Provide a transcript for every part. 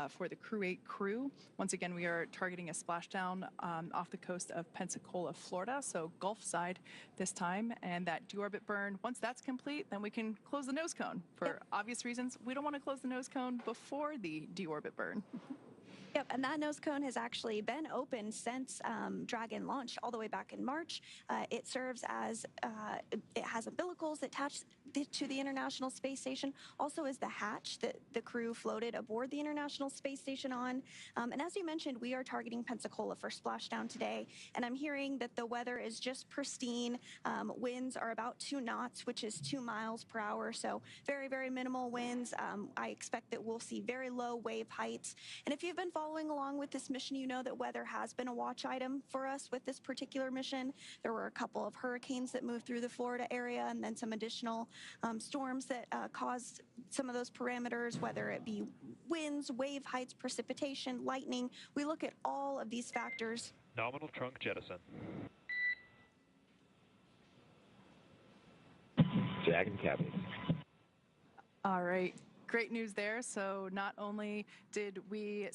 for the Crew-8 crew. Once again, we are targeting a splashdown off the coast of Pensacola, Florida, so Gulf side this time. And that deorbit burn, once that's complete, then we can close the nose cone. For obvious reasons, we don't want to close the nose cone before the deorbit burn. Yep, and that nose cone has actually been open since Dragon launched all the way back in March. It serves as, it has umbilicals attached to the International Space Station, also is the hatch that the crew floated aboard the International Space Station on. And as you mentioned, we are targeting Pensacola for splashdown today, and I'm hearing that the weather is just pristine. Winds are about 2 knots, which is 2 miles per hour, so very, very minimal winds. I expect that we'll see very low wave heights. And if you've been following along with this mission, you know that weather has been a watch item for us with this particular mission. There were a couple of hurricanes that moved through the Florida area, and then some additional storms that caused some of those parameters, whether it be winds, wave heights, precipitation, lightning. We look at all of these factors. Nominal trunk jettison. Dragon cabin. All right. Great news there. So not only did we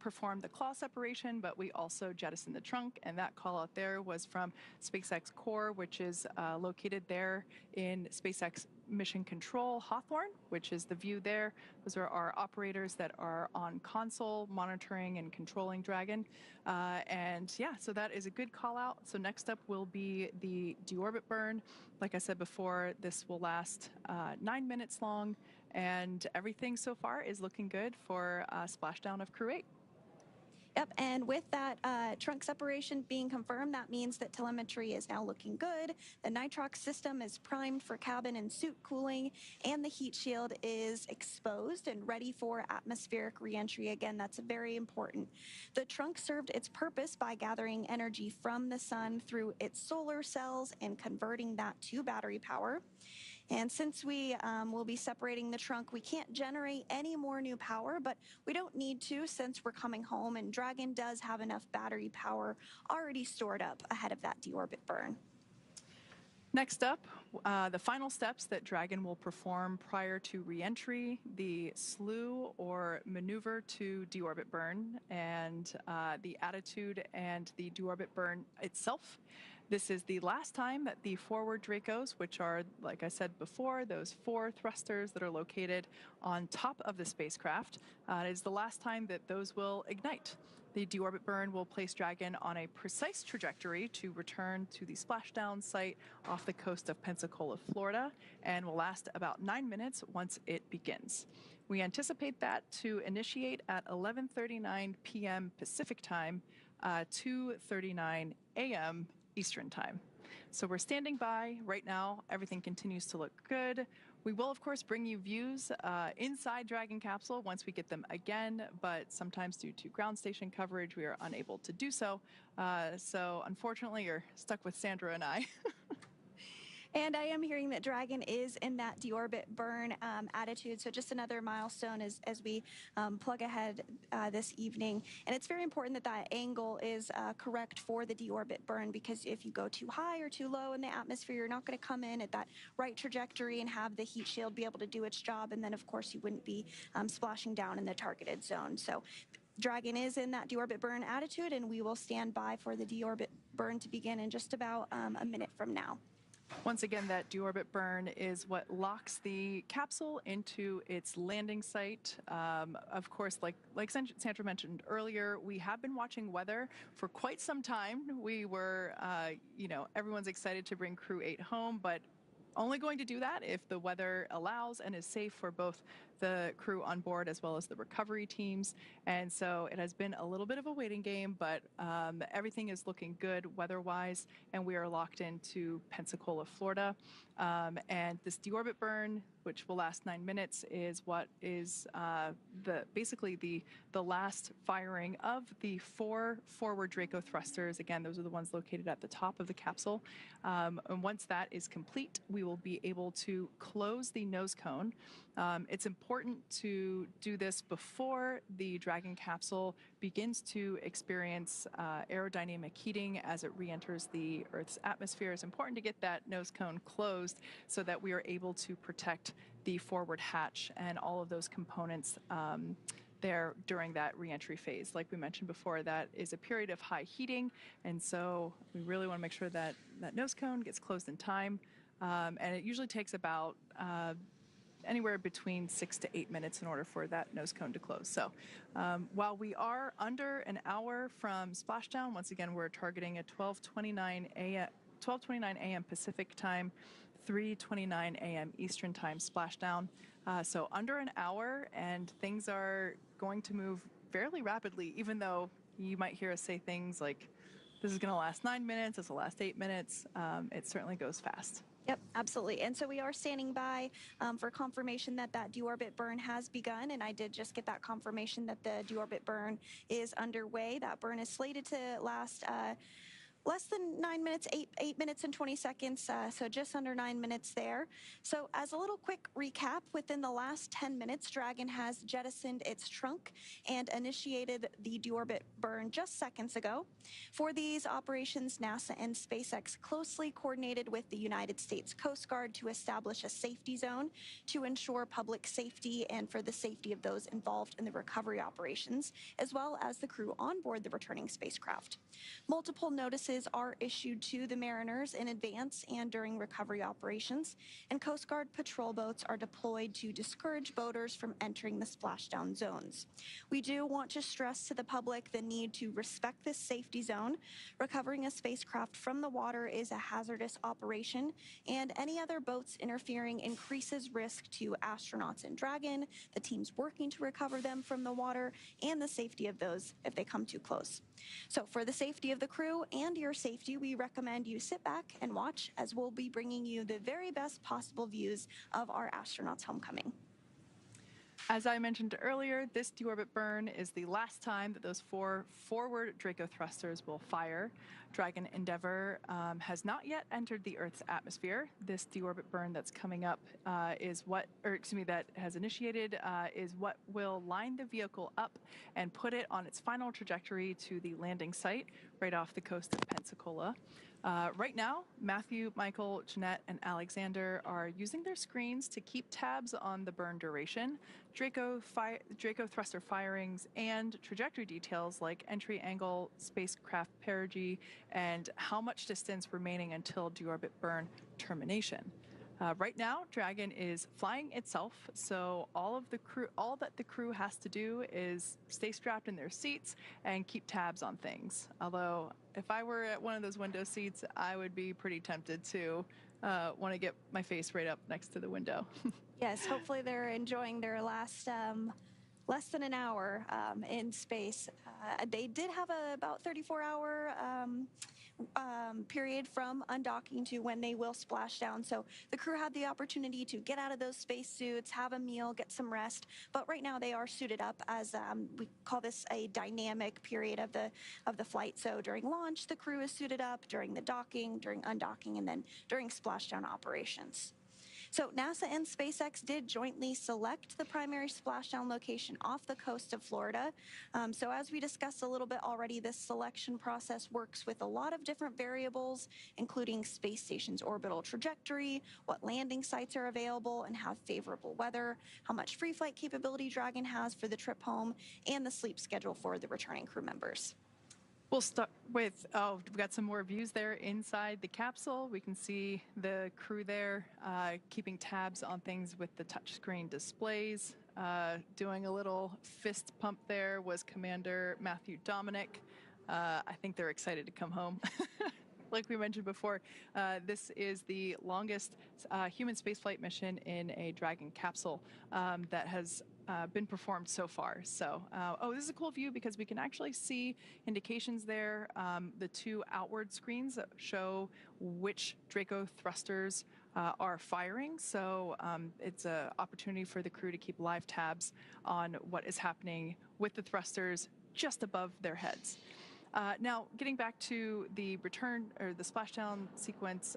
perform the claw separation, but we also jettisoned the trunk, and that call out there was from SpaceX Core, which is located there in SpaceX Mission Control Hawthorne, which is the view there. Those are our operators that are on console monitoring and controlling Dragon. And yeah, so that is a good call out. So next up will be the deorbit burn. Like I said before, this will last 9 minutes long, and everything so far is looking good for splashdown of Crew-8. Yep, and with that trunk separation being confirmed, that means that telemetry is now looking good. The nitrox system is primed for cabin and suit cooling, and the heat shield is exposed and ready for atmospheric reentry. Again, that's very important. The trunk served its purpose by gathering energy from the sun through its solar cells and converting that to battery power. And since we will be separating the trunk, we can't generate any more new power, but we don't need to since we're coming home, and Dragon does have enough battery power already stored up ahead of that deorbit burn. Next up, the final steps that Dragon will perform prior to reentry, the slew or maneuver to deorbit burn, and the attitude and the deorbit burn itself. This is the last time that the forward Dracos, which are, like I said before, those 4 thrusters that are located on top of the spacecraft, it is the last time that those will ignite. The deorbit burn will place Dragon on a precise trajectory to return to the splashdown site off the coast of Pensacola, Florida, and will last about 9 minutes once it begins. We anticipate that to initiate at 11:39 p.m. Pacific time, 2:39 a.m. Eastern time. So we're standing by right now. Everything continues to look good. We will, of course, bring you views inside Dragon capsule once we get them again, but sometimes due to ground station coverage, we are unable to do so. So unfortunately, you're stuck with Sandra and I. And I am hearing that Dragon is in that deorbit burn attitude, so just another milestone as we plug ahead this evening. And it's very important that that angle is correct for the deorbit burn, because if you go too high or too low in the atmosphere, you're not going to come in at that right trajectory and have the heat shield be able to do its job, and then of course you wouldn't be splashing down in the targeted zone. So Dragon is in that deorbit burn attitude, and we will stand by for the deorbit burn to begin in just about a minute from now. Once again, that deorbit burn is what locks the capsule into its landing site. Of course, like Sandra mentioned earlier, we have been watching weather for quite some time. We were, everyone's excited to bring Crew-8 home, but only going to do that if the weather allows and is safe for both the crew on board as well as the recovery teams. And so it has been a little bit of a waiting game, but everything is looking good weather-wise, and we are locked into Pensacola, Florida. And this deorbit burn, which will last 9 minutes, is what is basically the last firing of the 4 forward Draco thrusters. Again, those are the ones located at the top of the capsule. And once that is complete, we will be able to close the nose cone. It's important to do this before the Dragon capsule begins to experience aerodynamic heating as it re-enters the Earth's atmosphere. It's important to get that nose cone closed so that we are able to protect the forward hatch and all of those components there during that reentry phase. Like we mentioned before, that is a period of high heating, and so we really want to make sure that that nose cone gets closed in time. And it usually takes about anywhere between 6 to 8 minutes in order for that nose cone to close. So while we are under an hour from splashdown, once again, we're targeting at 12:29 a.m. Pacific time, 3:29 a.m. Eastern time splashdown. So under an hour, and things are going to move fairly rapidly, even though you might hear us say things like, this is going to last 9 minutes, this will last 8 minutes. It certainly goes fast. Yep, absolutely. And so we are standing by for confirmation that that deorbit burn has begun. And I did just get that confirmation that the deorbit burn is underway. That burn is slated to last less than 9 minutes, 8 minutes and 20 seconds, so just under 9 minutes there. So as a little quick recap, within the last 10 minutes, Dragon has jettisoned its trunk and initiated the deorbit burn just seconds ago. For these operations, NASA and SpaceX closely coordinated with the United States Coast Guard to establish a safety zone to ensure public safety and for the safety of those involved in the recovery operations, as well as the crew on board the returning spacecraft. Multiple notices are issued to the mariners in advance and during recovery operations, and Coast Guard patrol boats are deployed to discourage boaters from entering the splashdown zones. We do want to stress to the public the need to respect this safety zone. Recovering a spacecraft from the water is a hazardous operation, and any other boats interfering increases risk to astronauts in Dragon, the teams working to recover them from the water, and the safety of those if they come too close. So for the safety of the crew and your safety, we recommend you sit back and watch as we'll be bringing you the very best possible views of our astronauts' homecoming. As I mentioned earlier, this deorbit burn is the last time that those 4 forward Draco thrusters will fire. Dragon Endeavour has not yet entered the Earth's atmosphere. This deorbit burn that's coming up that has initiated is what will line the vehicle up and put it on its final trajectory to the landing site right off the coast of Pensacola. Right now, Matthew, Michael, Jeanette, and Alexander are using their screens to keep tabs on the burn duration, Draco thruster firings, and trajectory details like entry angle, spacecraft perigee, and how much distance remaining until deorbit burn termination. Right now, Dragon is flying itself, so all that the crew has to do is stay strapped in their seats and keep tabs on things. Although, if I were at one of those window seats, I would be pretty tempted to want to get my face right up next to the window. Yes, hopefully they're enjoying their last less than an hour in space. They did have about 34-hour period from undocking to when they will splash down. So the crew had the opportunity to get out of those spacesuits, have a meal, get some rest. But right now they are suited up as we call this a dynamic period of the flight. So during launch, the crew is suited up, during the docking, during undocking, and then during splashdown operations. So NASA and SpaceX did jointly select the primary splashdown location off the coast of Florida. So as we discussed a little bit already, this selection process works with a lot of different variables, including space station's orbital trajectory, what landing sites are available and have favorable weather, how much free flight capability Dragon has for the trip home, and the sleep schedule for the returning crew members. We'll start with, we've got some more views there inside the capsule. We can see the crew there keeping tabs on things with the touchscreen displays. Doing a little fist pump there was Commander Matthew Dominic. I think they're excited to come home. Like we mentioned before, this is the longest human spaceflight mission in a Dragon capsule that has been performed so far. So, this is a cool view because we can actually see indications there. The 2 outward screens that show which Draco thrusters are firing. So it's an opportunity for the crew to keep live tabs on what is happening with the thrusters just above their heads. Now, getting back to the return or the splashdown sequence,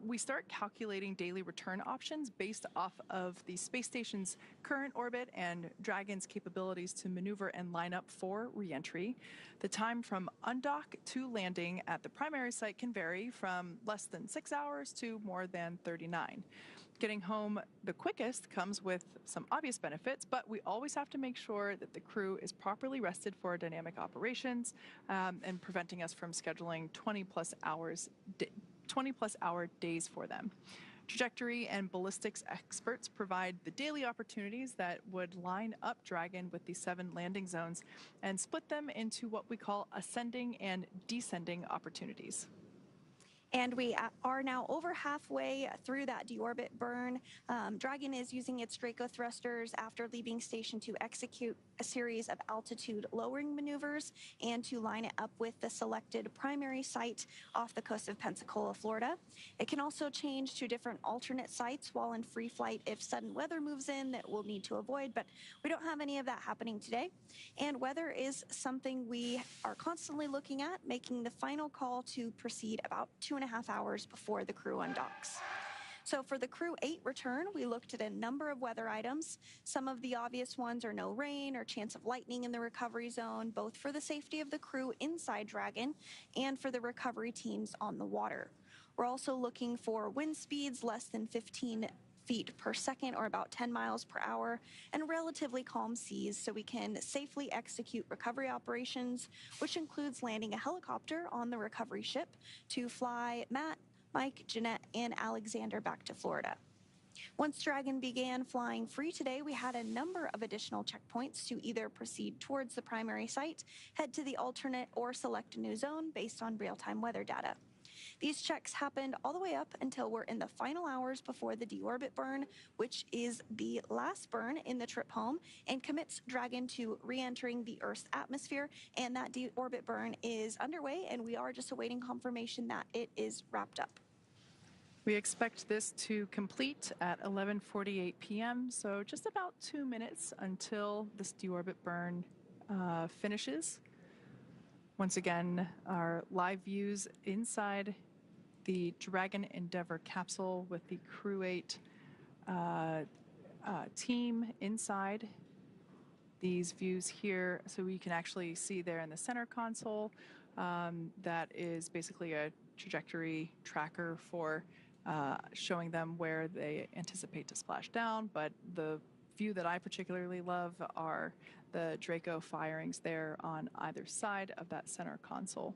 we start calculating daily return options based off of the space station's current orbit and Dragon's capabilities to maneuver and line up for reentry. The time from undock to landing at the primary site can vary from less than 6 hours to more than 39. Getting home the quickest comes with some obvious benefits, but we always have to make sure that the crew is properly rested for dynamic operations and preventing us from scheduling 20-plus hour days for them. Trajectory and ballistics experts provide the daily opportunities that would line up Dragon with the 7 landing zones and split them into what we call ascending and descending opportunities. And we are now over halfway through that deorbit burn. Dragon is using its Draco thrusters after leaving station to execute a series of altitude lowering maneuvers and to line it up with the selected primary site off the coast of Pensacola, Florida. It can also change to different alternate sites while in free flight if sudden weather moves in that we'll need to avoid, but we don't have any of that happening today. And weather is something we are constantly looking at, making the final call to proceed about 2.5 hours before the crew undocks. So for the Crew-8 return, we looked at a number of weather items. Some of the obvious ones are no rain or chance of lightning in the recovery zone, both for the safety of the crew inside Dragon and for the recovery teams on the water. We're also looking for wind speeds less than 15 feet per second, or about 10 miles per hour, and relatively calm seas so we can safely execute recovery operations, which includes landing a helicopter on the recovery ship to fly Matt, Mike, Jeanette, and Alexander back to Florida. Once Dragon began flying free today, we had a number of additional checkpoints to either proceed towards the primary site, head to the alternate, or select a new zone based on real-time weather data. These checks happened all the way up until we're in the final hours before the deorbit burn, which is the last burn in the trip home and commits Dragon to re-entering the Earth's atmosphere. And that deorbit burn is underway, and we are just awaiting confirmation that it is wrapped up. We expect this to complete at 11:48 p.m., so just about 2 minutes until this deorbit burn finishes. Once again, our live views inside the Dragon Endeavour capsule with the Crew-8 team inside. These views here, so we can actually see there in the center console, that is basically a trajectory tracker for showing them where they anticipate to splash down. But the view that I particularly love are the Draco firings there on either side of that center console.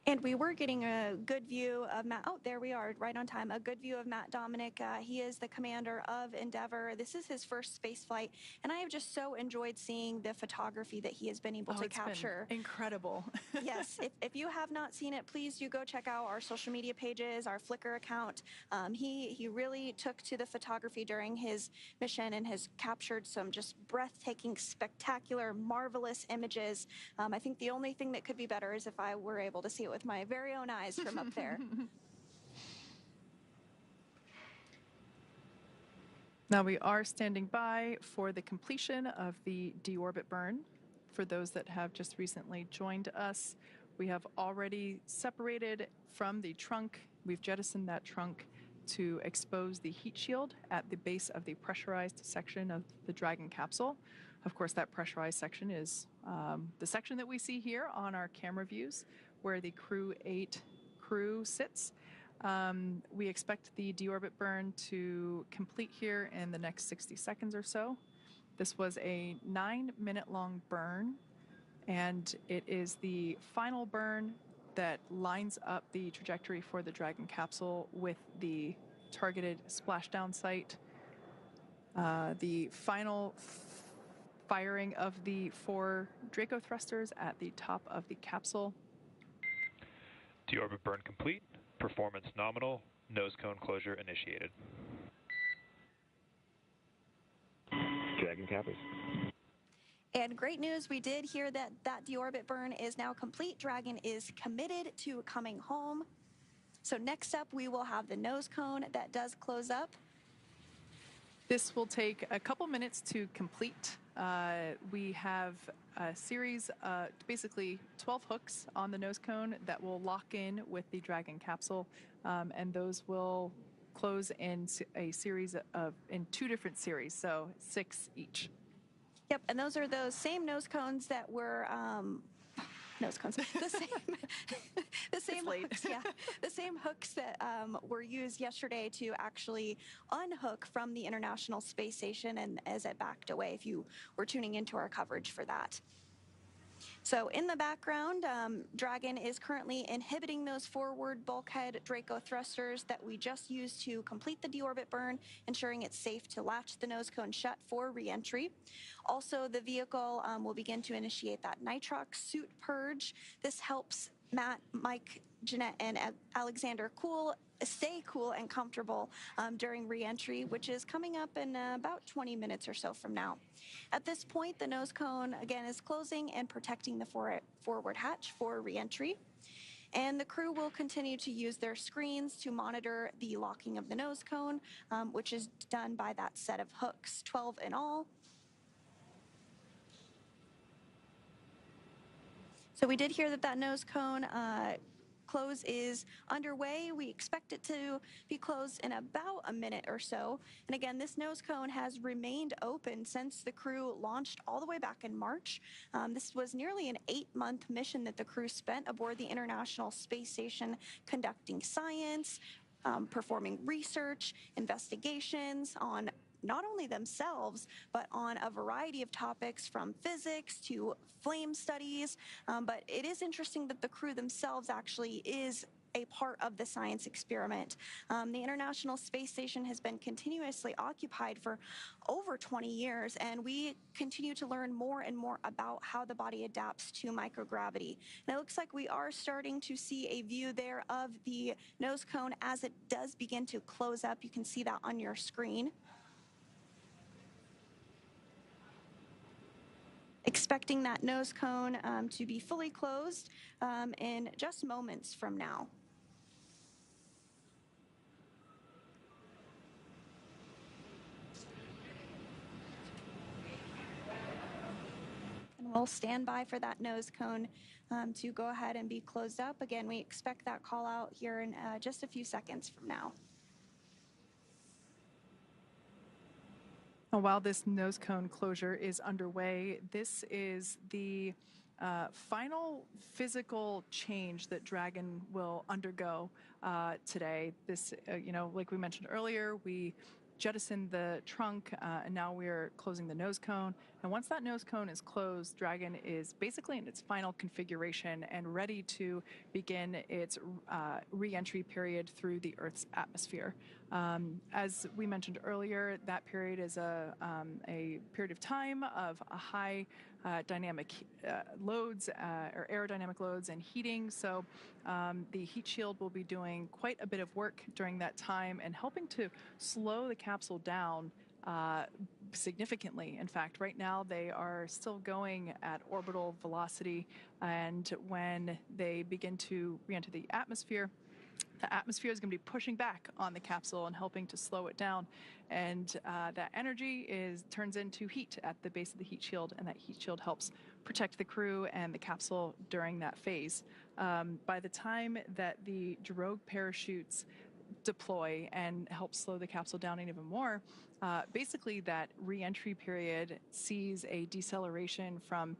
And we were getting a good view of Matt. Oh, there we are, right on time. A good view of Matt Dominic. He is the commander of Endeavour. This is his first space flight, and I have just so enjoyed seeing the photography that he has been able to capture. Been incredible. Yes, if you have not seen it, please do go check out our social media pages, our Flickr account. He really took to the photography during his mission and has captured some just breathtaking, spectacular, marvelous images. I think the only thing that could be better is if I were able to see it with my very own eyes from up there. Now we are standing by for the completion of the deorbit burn. For those that have just recently joined us, we have already separated from the trunk. We've jettisoned that trunk to expose the heat shield at the base of the pressurized section of the Dragon capsule. Of course, that pressurized section is the section that we see here on our camera views, where the Crew-8 crew sits. We expect the deorbit burn to complete here in the next 60 seconds or so. This was a 9-minute-long burn, and it is the final burn that lines up the trajectory for the Dragon capsule with the targeted splashdown site. The final firing of the 4 Draco thrusters at the top of the capsule. Deorbit burn complete. Performance nominal. Nose cone closure initiated. Dragon copies. And great news, we did hear that that deorbit burn is now complete. Dragon is committed to coming home. So next up, we will have the nose cone that does close up. This will take a couple minutes to complete. We have a series, basically 12 hooks on the nose cone that will lock in with the Dragon capsule, and those will close in a series of, in 2 different series, so 6 each. Yep, and those are those same nose cones that were nose cones. The same, the same late. hooks, yeah, the same hooks that were used yesterday to actually unhook from the International Space Station, and as it backed away, if you were tuning into our coverage for that. So in the background, Dragon is currently inhibiting those forward bulkhead Draco thrusters that we just used to complete the deorbit burn, ensuring it's safe to latch the nose cone shut for reentry. Also, the vehicle will begin to initiate that nitrox suit purge. This helps Matt, Mike, Jeanette, and Alexander stay cool and comfortable during reentry, which is coming up in about 20 minutes or so from now. At this point, the nose cone again is closing and protecting the forward hatch for reentry. And the crew will continue to use their screens to monitor the locking of the nose cone, which is done by that set of hooks, 12 in all. So we did hear that nose cone close is underway. We expect it to be closed in about a minute or so. And again, this nose cone has remained open since the crew launched all the way back in March. This was nearly an 8-month mission that the crew spent aboard the International Space Station conducting science, performing research, investigations on not only themselves, but on a variety of topics from physics to flame studies. But it is interesting that the crew themselves actually is a part of the science experiment. The International Space Station has been continuously occupied for over 20 years, and we continue to learn more and more about how the body adapts to microgravity. And it looks like we are starting to see a view there of the nose cone as it does begin to close up. You can see that on your screen. Expecting that nose cone to be fully closed in just moments from now. And we'll stand by for that nose cone to go ahead and be closed up. Again, we expect that call out here in just a few seconds from now. While this nose cone closure is underway, this is the final physical change that Dragon will undergo today. This, like we mentioned earlier, we jettisoned the trunk, and now we're closing the nose cone. And once that nose cone is closed, Dragon is basically in its final configuration and ready to begin its re-entry period through the Earth's atmosphere. As we mentioned earlier, that period is a period of time of a high dynamic loads or aerodynamic loads and heating. So the heat shield will be doing quite a bit of work during that time and helping to slow the capsule down significantly. In fact, right now they are still going at orbital velocity, and when they begin to re-enter the atmosphere is going to be pushing back on the capsule and helping to slow it down. And that energy turns into heat at the base of the heat shield, and that heat shield helps protect the crew and the capsule during that phase. By the time that the drogue parachutes deploy and help slow the capsule down even more, basically that re-entry period sees a deceleration from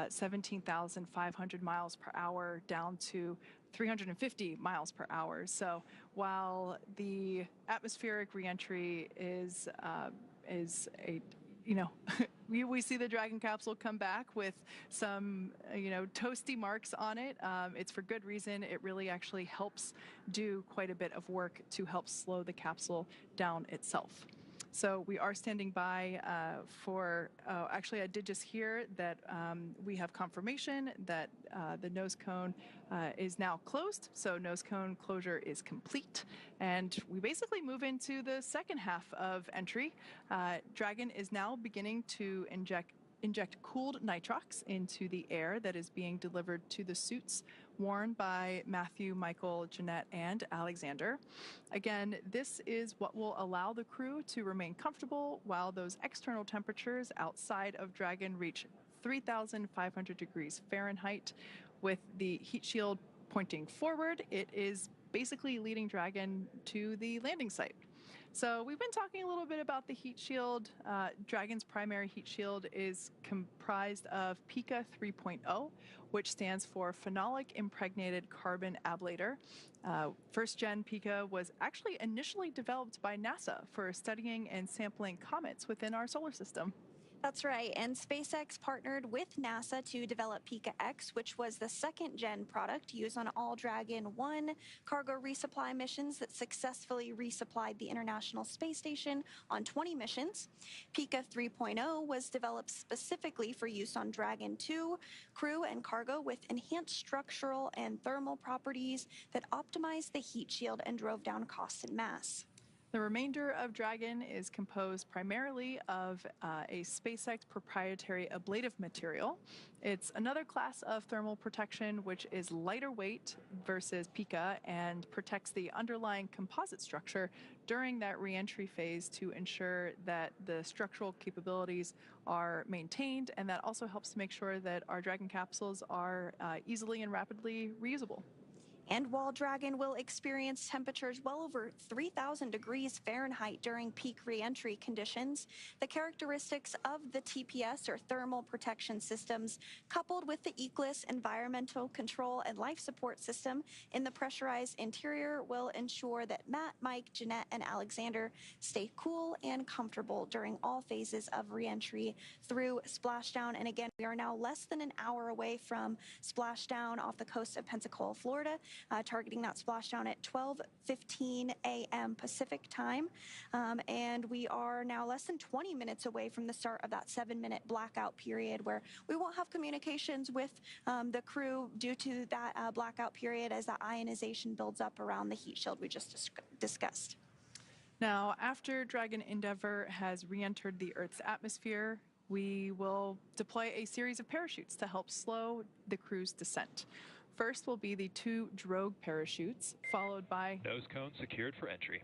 17,500 miles per hour down to 350 miles per hour. So while the atmospheric reentry is a, we see the Dragon capsule come back with some, toasty marks on it. It's for good reason. It really actually helps do quite a bit of work to help slow the capsule down itself. So we are standing by actually I did just hear that we have confirmation that the nose cone is now closed. So nose cone closure is complete. And we basically move into the second half of entry. Dragon is now beginning to inject cooled nitrox into the air that is being delivered to the suits worn by Matthew, Michael, Jeanette, and Alexander. Again, this is what will allow the crew to remain comfortable while those external temperatures outside of Dragon reach 3,500 degrees Fahrenheit. With the heat shield pointing forward, it is basically leading Dragon to the landing site. So we've been talking a little bit about the heat shield. Dragon's primary heat shield is comprised of Pica 3.0, which stands for Phenolic Impregnated Carbon Ablator. First gen Pica was actually initially developed by NASA for studying and sampling comets within our solar system. That's right, and SpaceX partnered with NASA to develop Pica-X, which was the second-gen product used on all Dragon 1 cargo resupply missions that successfully resupplied the International Space Station on 20 missions. Pica 3.0 was developed specifically for use on Dragon 2 crew and cargo with enhanced structural and thermal properties that optimized the heat shield and drove down cost and mass. The remainder of Dragon is composed primarily of a SpaceX proprietary ablative material. It's another class of thermal protection which is lighter weight versus Pica and protects the underlying composite structure during that reentry phase to ensure that the structural capabilities are maintained, and that also helps to make sure that our Dragon capsules are easily and rapidly reusable. And while Dragon will experience temperatures well over 3,000 degrees Fahrenheit during peak reentry conditions, the characteristics of the TPS, or thermal protection systems, coupled with the ECLIS environmental control and life support system in the pressurized interior, will ensure that Matt, Mike, Jeanette, and Alexander stay cool and comfortable during all phases of reentry through splashdown. And again, we are now less than an hour away from splashdown off the coast of Pensacola, Florida. Targeting that splashdown at 12:15 a.m. Pacific time. And we are now less than 20 minutes away from the start of that 7-minute blackout period, where we won't have communications with the crew due to that blackout period as that ionization builds up around the heat shield we just discussed. Now, after Dragon Endeavour has re-entered the Earth's atmosphere, we will deploy a series of parachutes to help slow the crew's descent. First will be the 2 drogue parachutes, followed by Nose cone secured for entry.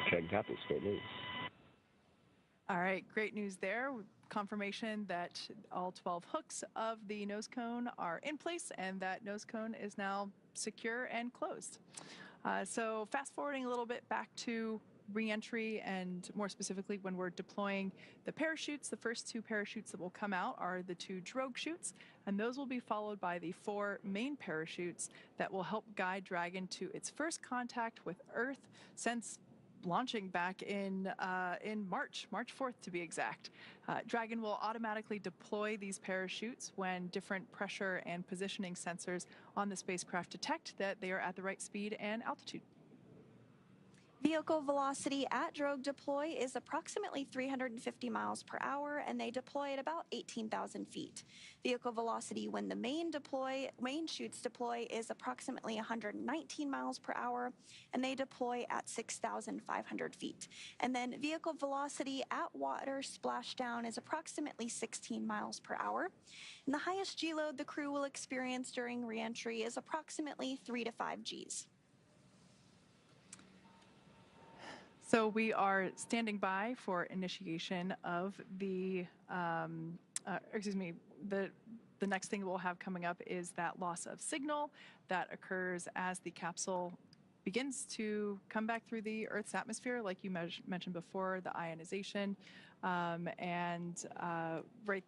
Dragon capsule, straight news. All right, great news there. Confirmation that all 12 hooks of the nose cone are in place and that nose cone is now secure and closed. So fast forwarding a little bit back to re-entry, and more specifically when we're deploying the parachutes, the first 2 parachutes that will come out are the 2 drogue chutes, and those will be followed by the 4 main parachutes that will help guide Dragon to its first contact with Earth since launching back in March 4th to be exact. Dragon will automatically deploy these parachutes when different pressure and positioning sensors on the spacecraft detect that they are at the right speed and altitude. Vehicle velocity at drogue deploy is approximately 350 miles per hour, and they deploy at about 18,000 feet. Vehicle velocity when the main chutes deploy is approximately 119 miles per hour, and they deploy at 6,500 feet. And then vehicle velocity at water splashdown is approximately 16 miles per hour. And the highest G load the crew will experience during reentry is approximately 3 to 5 Gs. So we are standing by for initiation of the, the next thing we'll have coming up is that loss of signal that occurs as the capsule begins to come back through the Earth's atmosphere, like you mentioned before, the ionization. Right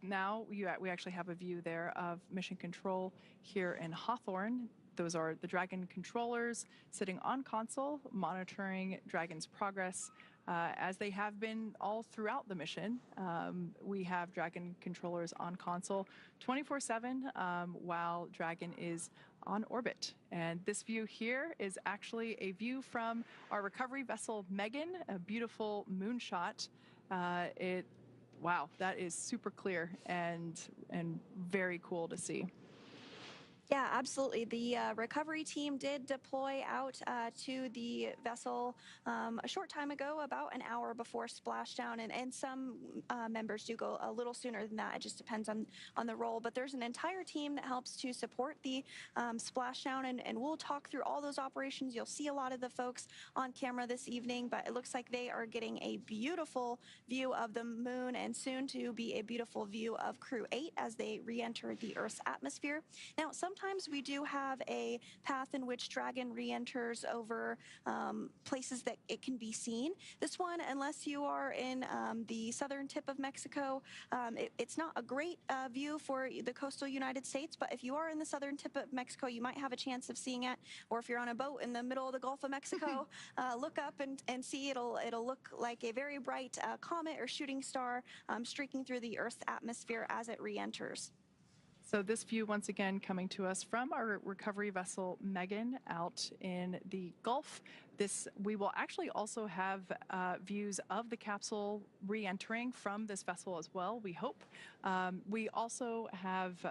now, we actually have a view there of mission control here in Hawthorne. Those are the Dragon controllers sitting on console, monitoring Dragon's progress as they have been all throughout the mission. We have Dragon controllers on console 24/7 while Dragon is on orbit. And this view here is actually a view from our recovery vessel Megan, a beautiful moonshot. Wow, that is super clear and very cool to see. Yeah, absolutely. The recovery team did deploy out to the vessel a short time ago, about an hour before splashdown, and some members do go a little sooner than that. It just depends on the role, but there's an entire team that helps to support the splashdown, and we'll talk through all those operations. You'll see a lot of the folks on camera this evening, but it looks like they are getting a beautiful view of the moon and soon to be a beautiful view of Crew-8 as they re-enter the Earth's atmosphere. Now, sometimes sometimes we do have a path in which Dragon re-enters over places that it can be seen. This one, unless you are in the southern tip of Mexico, it's not a great view for the coastal United States, but if you are in the southern tip of Mexico, you might have a chance of seeing it. Or if you're on a boat in the middle of the Gulf of Mexico, look up and see it'll look like a very bright comet or shooting star streaking through the Earth's atmosphere as it re-enters. So this view, once again, coming to us from our recovery vessel Megan out in the Gulf. We will actually also have views of the capsule re-entering from this vessel as well, we hope. We also have,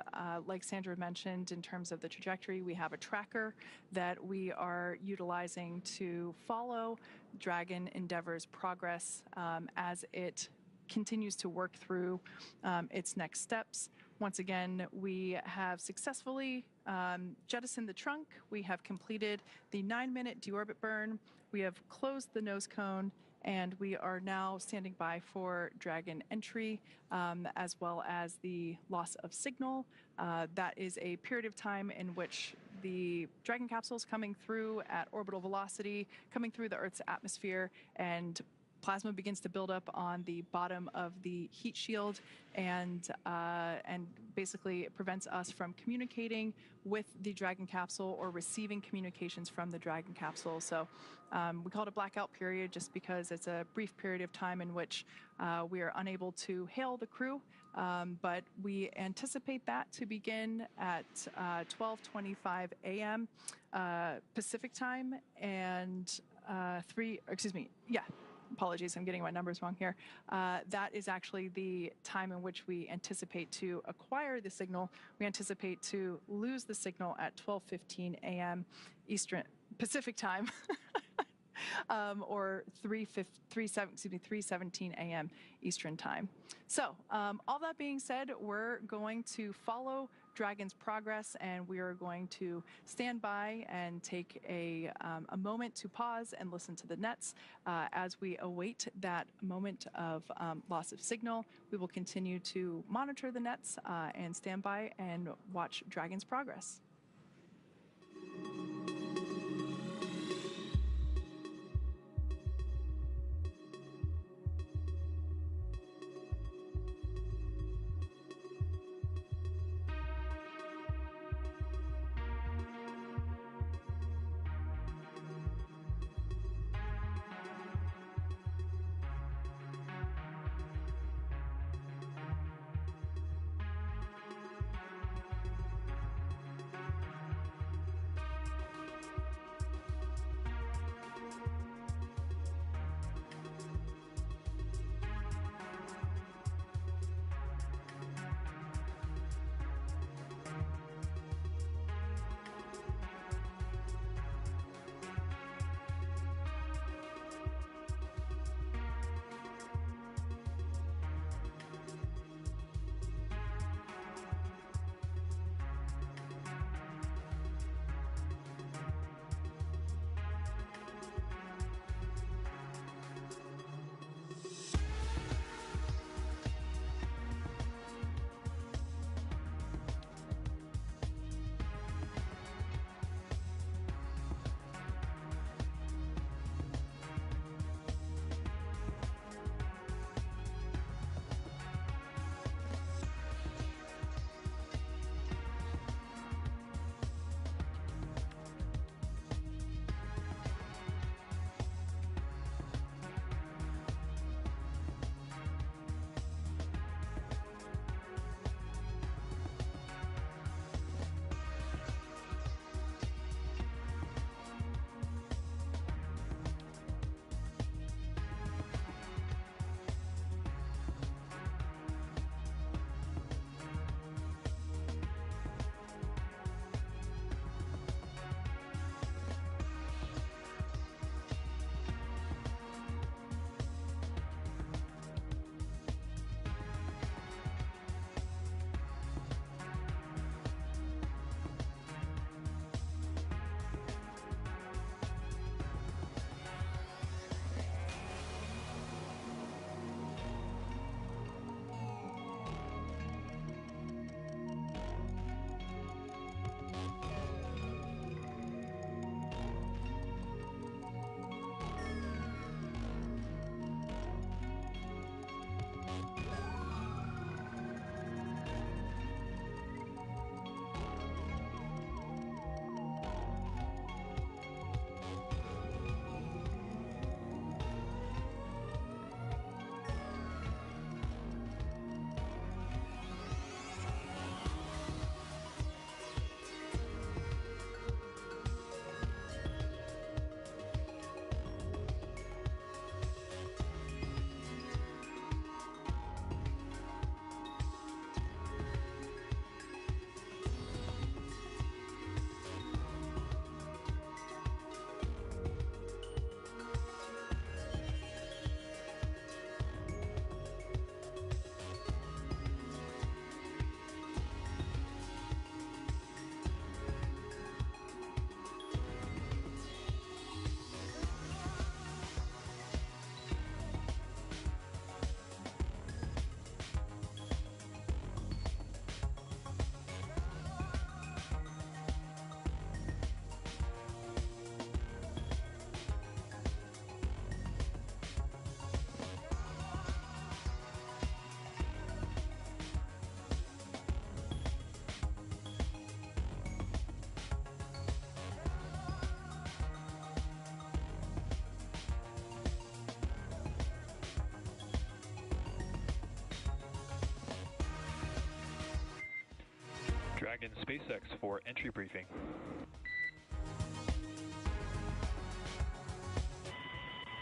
like Sandra mentioned, in terms of the trajectory, we have a tracker that we are utilizing to follow Dragon Endeavor's progress as it continues to work through its next steps. Once again, we have successfully jettisoned the trunk. We have completed the 9-minute deorbit burn. We have closed the nose cone, and we are now standing by for Dragon entry, as well as the loss of signal. That is a period of time in which the Dragon capsule is coming through at orbital velocity, coming through the Earth's atmosphere, and plasma begins to build up on the bottom of the heat shield, and basically it prevents us from communicating with the Dragon capsule or receiving communications from the Dragon capsule. So we call it a blackout period just because it's a brief period of time in which we are unable to hail the crew, but we anticipate that to begin at 12:25 a.m. Pacific time and apologies, I'm getting my numbers wrong here. That is actually the time in which we anticipate to acquire the signal. We anticipate to lose the signal at 12:15 a.m. Eastern Pacific time, or 3:17 a.m. Eastern time. So all that being said, we're going to follow Dragon's progress, and we are going to stand by and take a moment to pause and listen to the nets as we await that moment of loss of signal. We will continue to monitor the nets and stand by and watch Dragon's progress. SpaceX for entry briefing.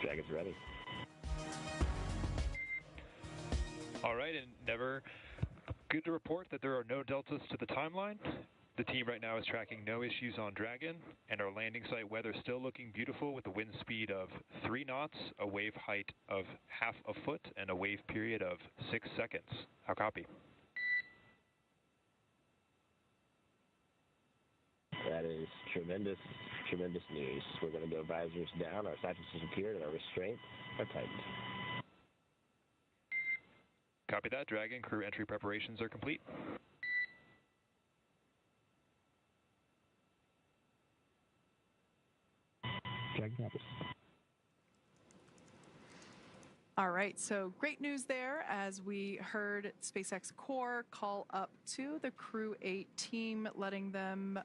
Dragon's ready. All right, Endeavour, good to report that there are no deltas to the timeline. The team right now is tracking no issues on Dragon, and our landing site weather still looking beautiful with a wind speed of 3 knots, a wave height of half a foot, and a wave period of 6 seconds. How copy? That is tremendous, tremendous news. We're going to go visors down, our sights have disappeared, and our restraints are tightened. Copy that. Dragon crew entry preparations are complete. Dragon copies. All right, so great news there as we heard SpaceX Core call up to the Crew-8 team, letting them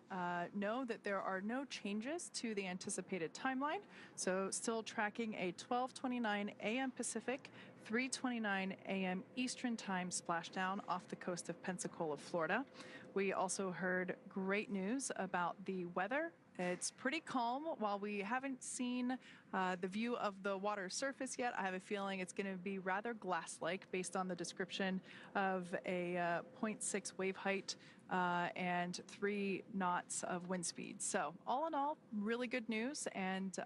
know that there are no changes to the anticipated timeline. So still tracking a 12:29 a.m. Pacific, 3:29 a.m. Eastern Time splashdown off the coast of Pensacola, Florida. We also heard great news about the weather. It's pretty calm. While we haven't seen the view of the water surface yet, I have a feeling it's going to be rather glass-like based on the description of a 0.6 wave height and 3 knots of wind speed. So all in all, really good news, and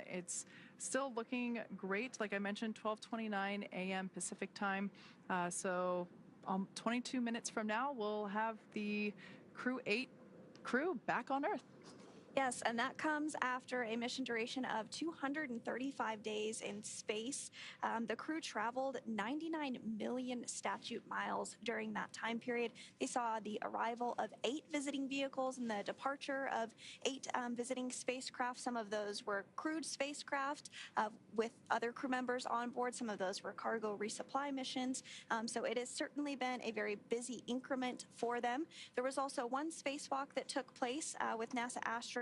it's still looking great. Like I mentioned, 12:29 a.m. Pacific time. So 22 minutes from now, we'll have the Crew-8 crew back on Earth. Yes, and that comes after a mission duration of 235 days in space. The crew traveled 99 million statute miles during that time period. They saw the arrival of 8 visiting vehicles and the departure of 8 visiting spacecraft. Some of those were crewed spacecraft with other crew members on board. Some of those were cargo resupply missions. So it has certainly been a very busy increment for them. There was also one spacewalk that took place with NASA astronaut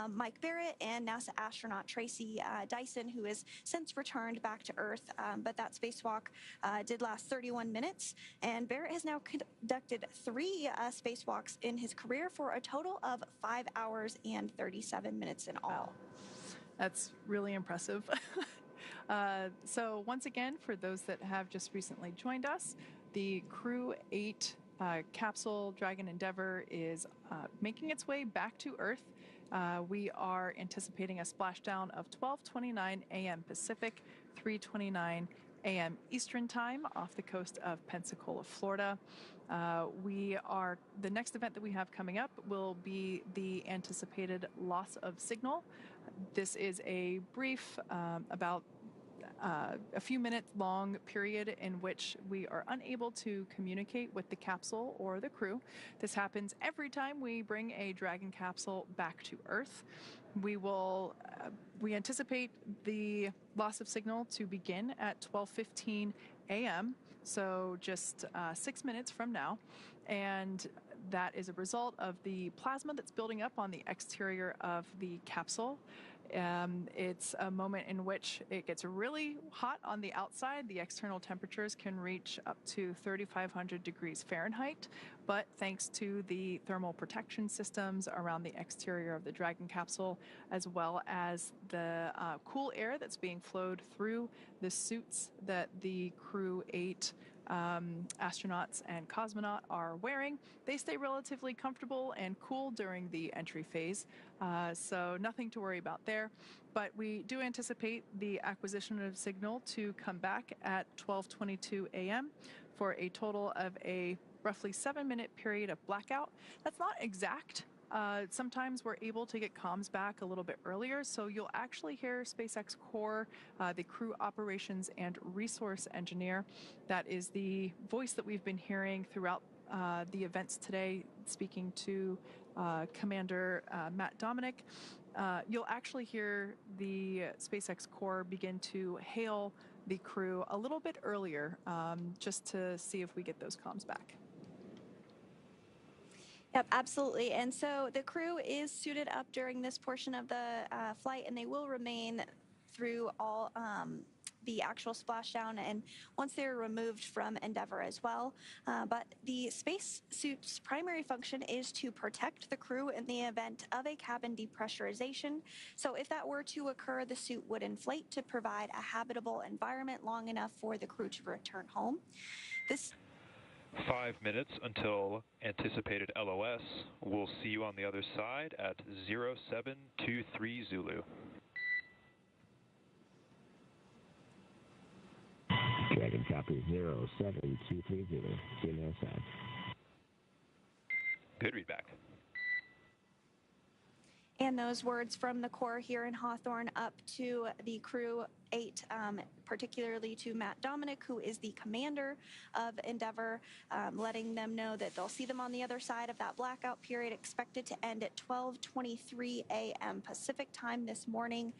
Mike Barrett and NASA astronaut Tracy Dyson, who has since returned back to Earth. But that spacewalk did last 31 minutes, and Barrett has now conducted 3 spacewalks in his career for a total of 5 hours and 37 minutes in all. Wow. That's really impressive. So once again, for those that have just recently joined us, the Crew-8 capsule Dragon Endeavour is making its way back to Earth. We are anticipating a splashdown of 12:29 a.m. Pacific, 3:29 a.m. Eastern Time off the coast of Pensacola, Florida. The next event that we have coming up will be the anticipated loss of signal. This is a brief, about a few minute long period in which we are unable to communicate with the capsule or the crew. This happens every time we bring a Dragon capsule back to Earth. We anticipate the loss of signal to begin at 12:15 a.m., so just 6 minutes from now, and that is a result of the plasma that's building up on the exterior of the capsule. It's a moment in which it gets really hot on the outside. The external temperatures can reach up to 3,500 degrees Fahrenheit, but thanks to the thermal protection systems around the exterior of the Dragon capsule, as well as the cool air that's being flowed through the suits that the Crew-8 astronauts and cosmonaut are wearing, they stay relatively comfortable and cool during the entry phase, so nothing to worry about there. But we do anticipate the acquisition of signal to come back at 12:22 a.m. for a total of a roughly 7-minute period of blackout. That's not exact. Sometimes we're able to get comms back a little bit earlier, so you'll actually hear SpaceX Core, the crew operations and resource engineer. That is the voice that we've been hearing throughout the events today, speaking to Commander Matt Dominic. You'll actually hear the SpaceX Core begin to hail the crew a little bit earlier, just to see if we get those comms back. Yep, absolutely. And so the crew is suited up during this portion of the flight, and they will remain through all the actual splashdown and once they're removed from Endeavour as well. But the spacesuit's primary function is to protect the crew in the event of a cabin depressurization. So if that were to occur, the suit would inflate to provide a habitable environment long enough for the crew to return home. This 5 minutes until anticipated LOS. We'll see you on the other side at 0723 Zulu. Dragon copy 0723 Zulu. See you on the other side. Good readback. And those words from the Corps here in Hawthorne up to the Crew-8, particularly to Matt Dominic, who is the commander of Endeavour, letting them know that they'll see them on the other side of that blackout period, expected to end at 12:23 a.m. Pacific time this morning.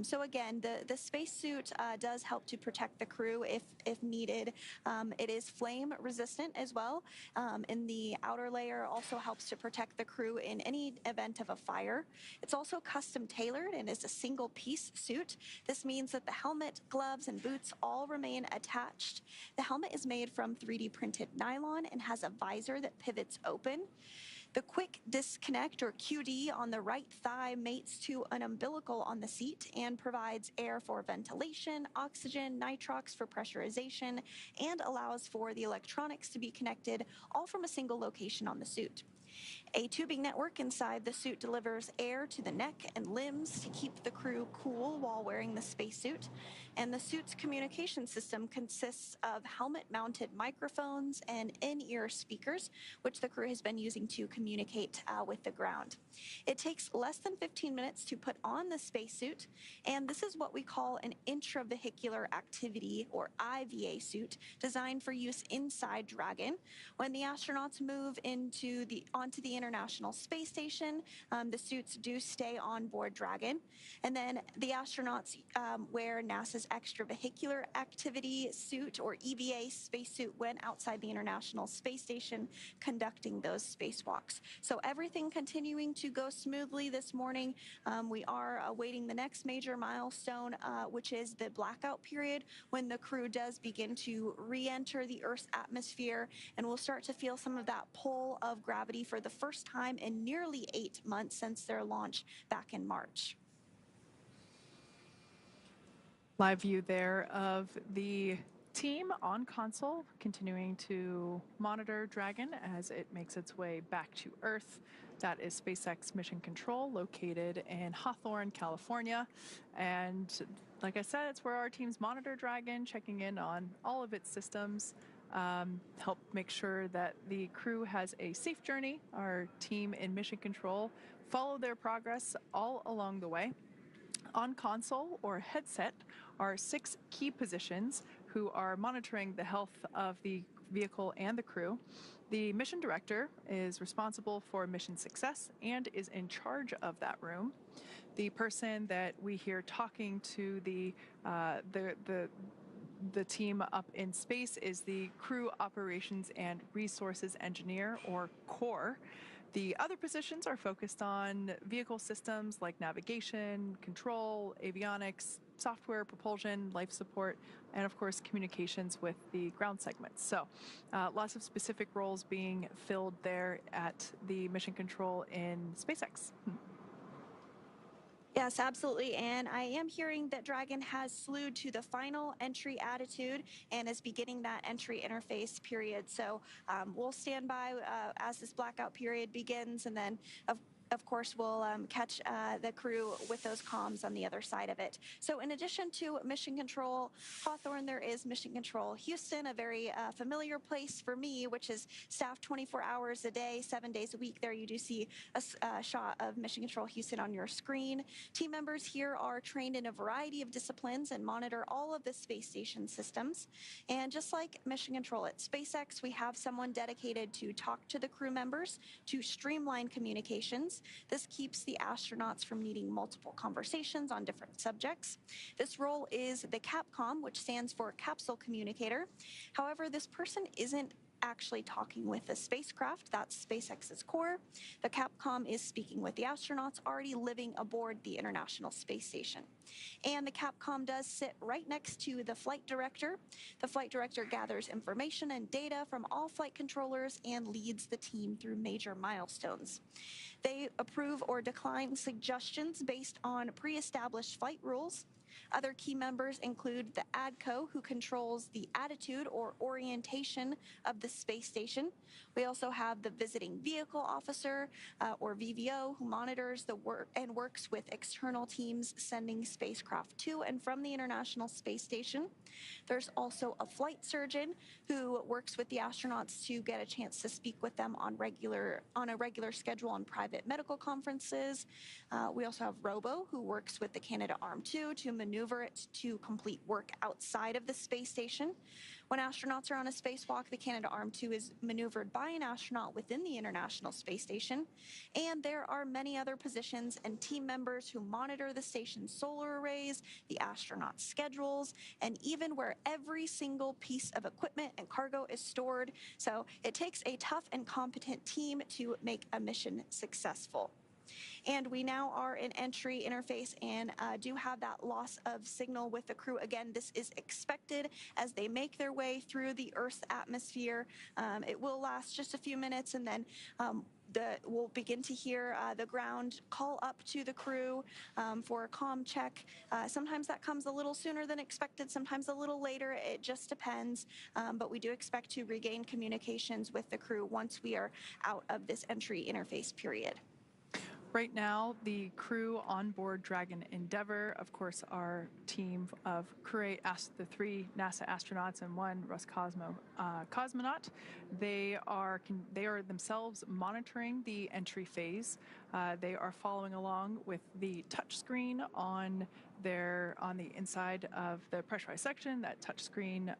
So again, the spacesuit does help to protect the crew if needed. It is flame resistant as well. In the outer layer also helps to protect the crew in any event of a fire. It's also custom tailored and is a single piece suit. This means that the helmet, gloves, and boots all remain attached. The helmet is made from 3D printed nylon and has a visor that pivots open. The quick disconnect, or QD, on the right thigh mates to an umbilical on the seat and provides air for ventilation, oxygen, nitrox for pressurization, and allows for the electronics to be connected all from a single location on the suit. A tubing network inside the suit delivers air to the neck and limbs to keep the crew cool while wearing the spacesuit. And the suit's communication system consists of helmet-mounted microphones and in-ear speakers, which the crew has been using to communicate with the ground. It takes less than 15 minutes to put on the spacesuit, and this is what we call an intravehicular activity, or IVA suit, designed for use inside Dragon. When the astronauts move onto the International Space Station, the suits do stay on board Dragon, and then the astronauts wear NASA's extravehicular activity suit, or EVA spacesuit, when outside the International Space Station conducting those spacewalks. So everything continuing to go smoothly this morning. We are awaiting the next major milestone, which is the blackout period, when the crew does begin to re-enter the Earth's atmosphere, and we'll start to feel some of that pull of gravity for the first time in nearly 8 months since their launch back in March. Live view there of the team on console continuing to monitor Dragon as it makes its way back to Earth. That is SpaceX Mission Control, located in Hawthorne, California. And like I said, it's where our teams monitor Dragon, checking in on all of its systems, help make sure that the crew has a safe journey. Our team in Mission Control follow their progress all along the way. On console or headset are 6 key positions who are monitoring the health of the vehicle and the crew. The mission director is responsible for mission success and is in charge of that room. The person that we hear talking to the team up in space is the Crew Operations and Resources Engineer, or CORE. The other positions are focused on vehicle systems like navigation, control, avionics, software, propulsion, life support, and of course communications with the ground segments. So lots of specific roles being filled there at the Mission Control in SpaceX. Yes, absolutely. And I am hearing that Dragon has slewed to the final entry attitude and is beginning that entry interface period. So we'll stand by as this blackout period begins, and then of course, we'll catch the crew with those comms on the other side of it. So in addition to Mission Control Hawthorne, there is Mission Control Houston, a very familiar place for me, which is staffed 24 hours a day, 7 days a week. There you do see a shot of Mission Control Houston on your screen. Team members here are trained in a variety of disciplines and monitor all of the space station systems. And just like Mission Control at SpaceX, we have someone dedicated to talk to the crew members, to streamline communications. This keeps the astronauts from needing multiple conversations on different subjects. This role is the CAPCOM, which stands for Capsule Communicator. However, this person isn't actually talking with the spacecraft. That's SpaceX's core. The Capcom is speaking with the astronauts already living aboard the International Space Station. And the Capcom does sit right next to the flight director. The flight director gathers information and data from all flight controllers and leads the team through major milestones. They approve or decline suggestions based on pre-established flight rules. Other key members include the ADCO, who controls the attitude or orientation of the space station. We also have the visiting vehicle officer, or VVO, who monitors the work and works with external teams sending spacecraft to and from the International Space Station. There's also a flight surgeon who works with the astronauts to get a chance to speak with them on a regular schedule on private medical conferences. We also have Robo, who works with the Canadarm2 to maneuver it to complete work outside of the space station. When astronauts are on a spacewalk, the Canadarm2 is maneuvered by an astronaut within the International Space Station. And there are many other positions and team members who monitor the station's solar arrays, the astronauts' schedules, and even where every single piece of equipment and cargo is stored. So it takes a tough and competent team to make a mission successful. And we now are in entry interface and do have that loss of signal with the crew. Again, this is expected as they make their way through the Earth's atmosphere. It will last just a few minutes, and then we'll begin to hear the ground call up to the crew for a comm check. Sometimes that comes a little sooner than expected, sometimes a little later. It just depends. But we do expect to regain communications with the crew once we are out of this entry interface period. Right now, the crew on board Dragon Endeavour, of course, our team of Crew-8, the 3 NASA astronauts and 1 Roscosmos cosmonaut, they are themselves monitoring the entry phase. They are following along with the touchscreen on the inside of the pressurized section, that touchscreen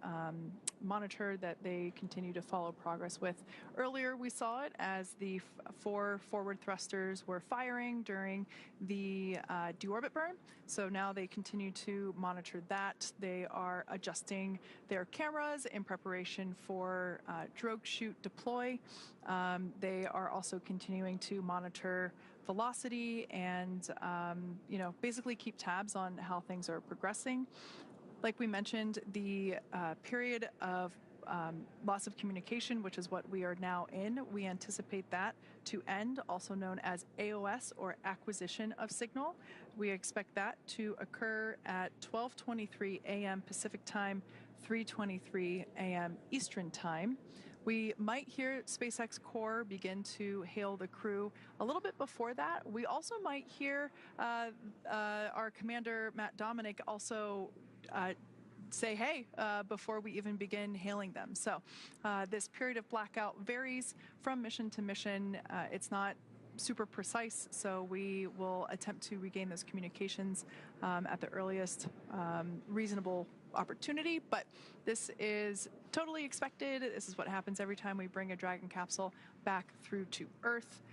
monitor that they continue to follow progress with. Earlier, we saw it as the 4 forward thrusters were firing during the deorbit burn. So now they continue to monitor that. They are adjusting their cameras in preparation for drogue shoot deploy. They are also continuing to monitor velocity and basically keep tabs on how things are progressing. Like we mentioned, the period of loss of communication, which is what we are now in, we anticipate that to end, also known as AOS, or acquisition of signal. We expect that to occur at 12:23 a.m. Pacific time, 3:23 a.m. Eastern time. We might hear SpaceX Core begin to hail the crew a little bit before that. We also might hear our commander, Matt Dominic, also say hey before we even begin hailing them. So this period of blackout varies from mission to mission. It's not super precise, so we will attempt to regain those communications at the earliest reasonable opportunity, but this is totally expected. This is what happens every time we bring a Dragon capsule back through to Earth.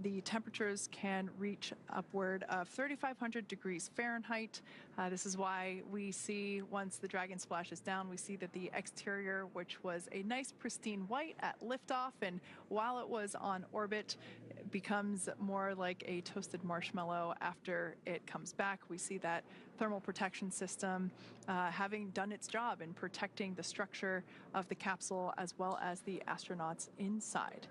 The temperatures can reach upward of 3,500 degrees Fahrenheit. This is why we see, once the Dragon splashes down, we see that the exterior, which was a nice pristine white at liftoff, and while it was on orbit, becomes more like a toasted marshmallow after it comes back. We see that thermal protection system having done its job in protecting the structure of the capsule as well as the astronauts inside.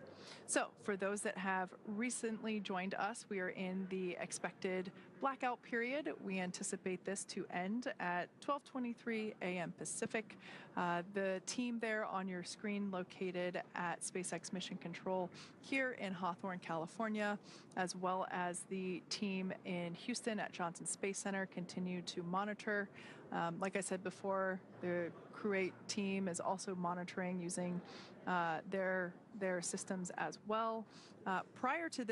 So for those that have recently joined us, we are in the expected blackout period. We anticipate this to end at 12:23 a.m. Pacific. The team there on your screen, located at SpaceX Mission Control here in Hawthorne, California, as well as the team in Houston at Johnson Space Center, continue to monitor. Like I said before, the Crew-8 team is also monitoring using their systems as well. Prior to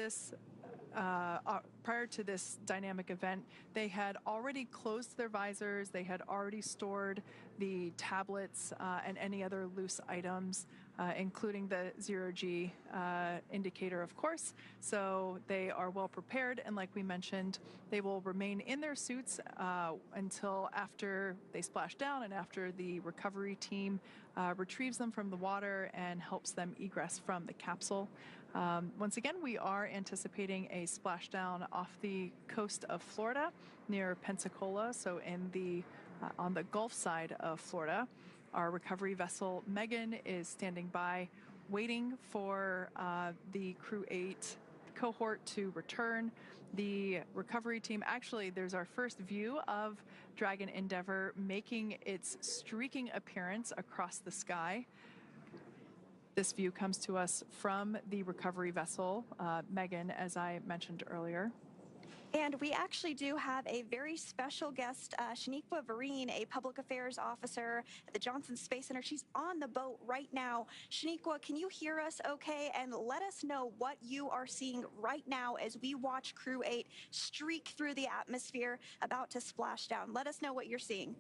prior to this dynamic event, they had already closed their visors, they had already stored the tablets and any other loose items, including the zero-G indicator, of course. So they are well prepared, and like we mentioned, they will remain in their suits until after they splash down and after the recovery team retrieves them from the water and helps them egress from the capsule. Once again, we are anticipating a splashdown off the coast of Florida near Pensacola, so in the on the Gulf side of Florida. Our recovery vessel Megan is standing by, waiting for the Crew-8 cohort to return. The recovery team, actually, there's our first view of Dragon Endeavour making its streaking appearance across the sky. This view comes to us from the recovery vessel, Megan, as I mentioned earlier. And we actually do have a very special guest, Shaniqua Vereen, a public affairs officer at the Johnson Space Center. She's on the boat right now. Shaniqua, can you hear us okay? And let us know what you are seeing right now as we watch Crew-8 streak through the atmosphere about to splash down. Let us know what you're seeing.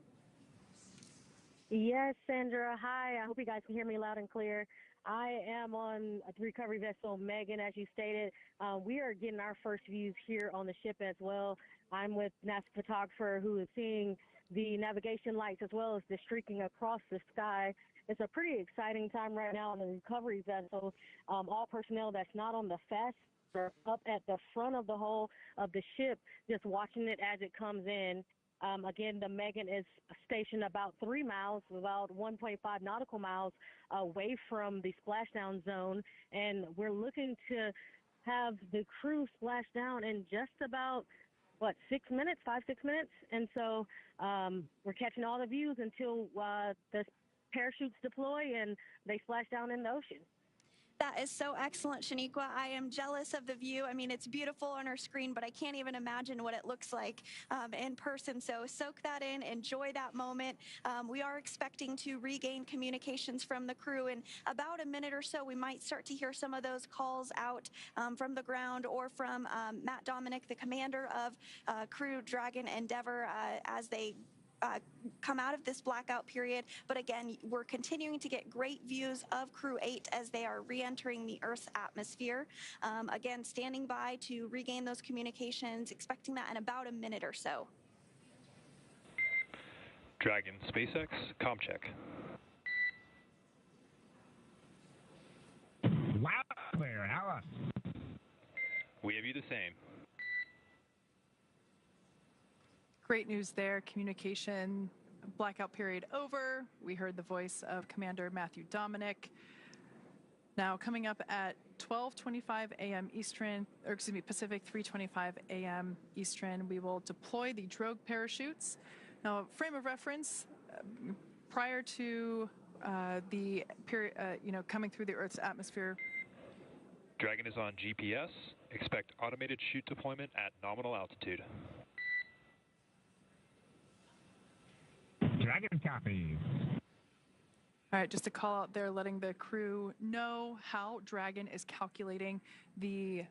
Yes, Sandra. Hi. I hope you guys can hear me loud and clear. I am on the recovery vessel Megan, as you stated. We are getting our first views here on the ship as well. I'm with NASA photographer who is seeing the navigation lights as well as the streaking across the sky. It's a pretty exciting time right now on the recovery vessel. All personnel that's not on the FAST are up at the front of the hull of the ship, just watching it as it comes in. Again, the Megan is stationed about 3 miles, about 1.5 nautical miles away from the splashdown zone, and we're looking to have the crew splash down in just about, 6 minutes, 5-6 minutes, and so we're catching all the views until the parachutes deploy and they splash down in the ocean. That is so excellent, Shaniqua. I am jealous of the view. I mean, it's beautiful on our screen, but I can't even imagine what it looks like in person. So soak that in, enjoy that moment. We are expecting to regain communications from the crew in about a minute or so. We might start to hear some of those calls out from the ground or from Matt Dominic, the commander of Crew Dragon Endeavour, as they come out of this blackout period. But again, we're continuing to get great views of Crew-8 as they are re-entering the Earth's atmosphere. Again, standing by to regain those communications, expecting that in about a minute or so. Dragon, SpaceX, comm check. Loud and clear, Alice. We have you the same. Great news there. Communication blackout period over. We heard the voice of Commander Matthew Dominic. Now coming up at 12:25 a.m. Eastern, or excuse me, Pacific, 3:25 a.m. Eastern, we will deploy the drogue parachutes. Now, frame of reference, prior to the period, coming through the Earth's atmosphere. Dragon is on GPS. Expect automated chute deployment at nominal altitude. Dragon copies. All right, just a call out there letting the crew know how Dragon is calculating the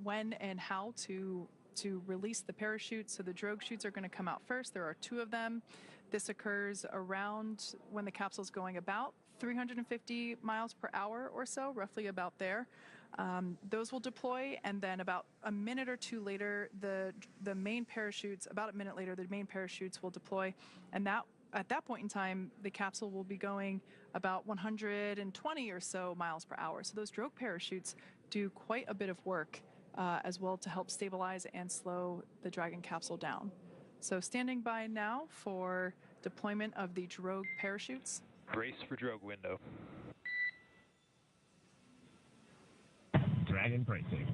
when and how to release the parachute. So the drogue chutes are going to come out first. There are 2 of them. This occurs around when the capsule is going about 350 miles per hour or so, roughly about there. Those will deploy, and then about a minute or 2 later, the main parachutes, about a minute later, the main parachutes will deploy, and at that point in time, the capsule will be going about 120 or so miles per hour. So those drogue parachutes do quite a bit of work as well to help stabilize and slow the Dragon capsule down. So standing by now for deployment of the drogue parachutes. Brace for drogue window. Dragon bracing.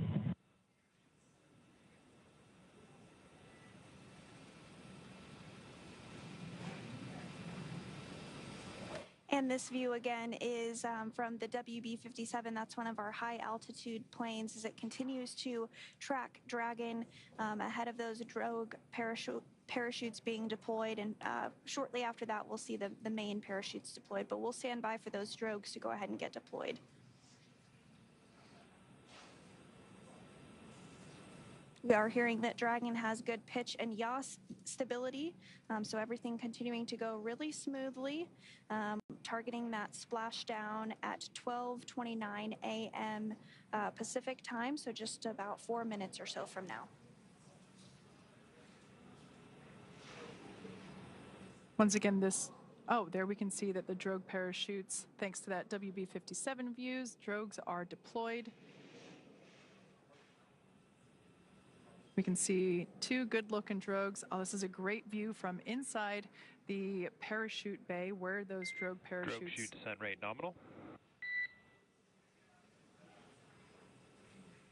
And this view again is from the WB-57. That's one of our high altitude planes as it continues to track Dragon ahead of those drogue parachutes being deployed. And shortly after that, we'll see the main parachutes deployed. But we'll stand by for those drogues to go ahead and get deployed. We are hearing that Dragon has good pitch and yaw stability, so everything continuing to go really smoothly, targeting that splashdown at 12:29 a.m. Pacific time, so just about 4 minutes or so from now. Once again, there we can see that the drogue parachutes, thanks to that WB-57 views, drogues are deployed. We can see two good-looking drogues. Oh, this is a great view from inside the parachute bay where those drogue parachutes... Drogue chute descent rate nominal.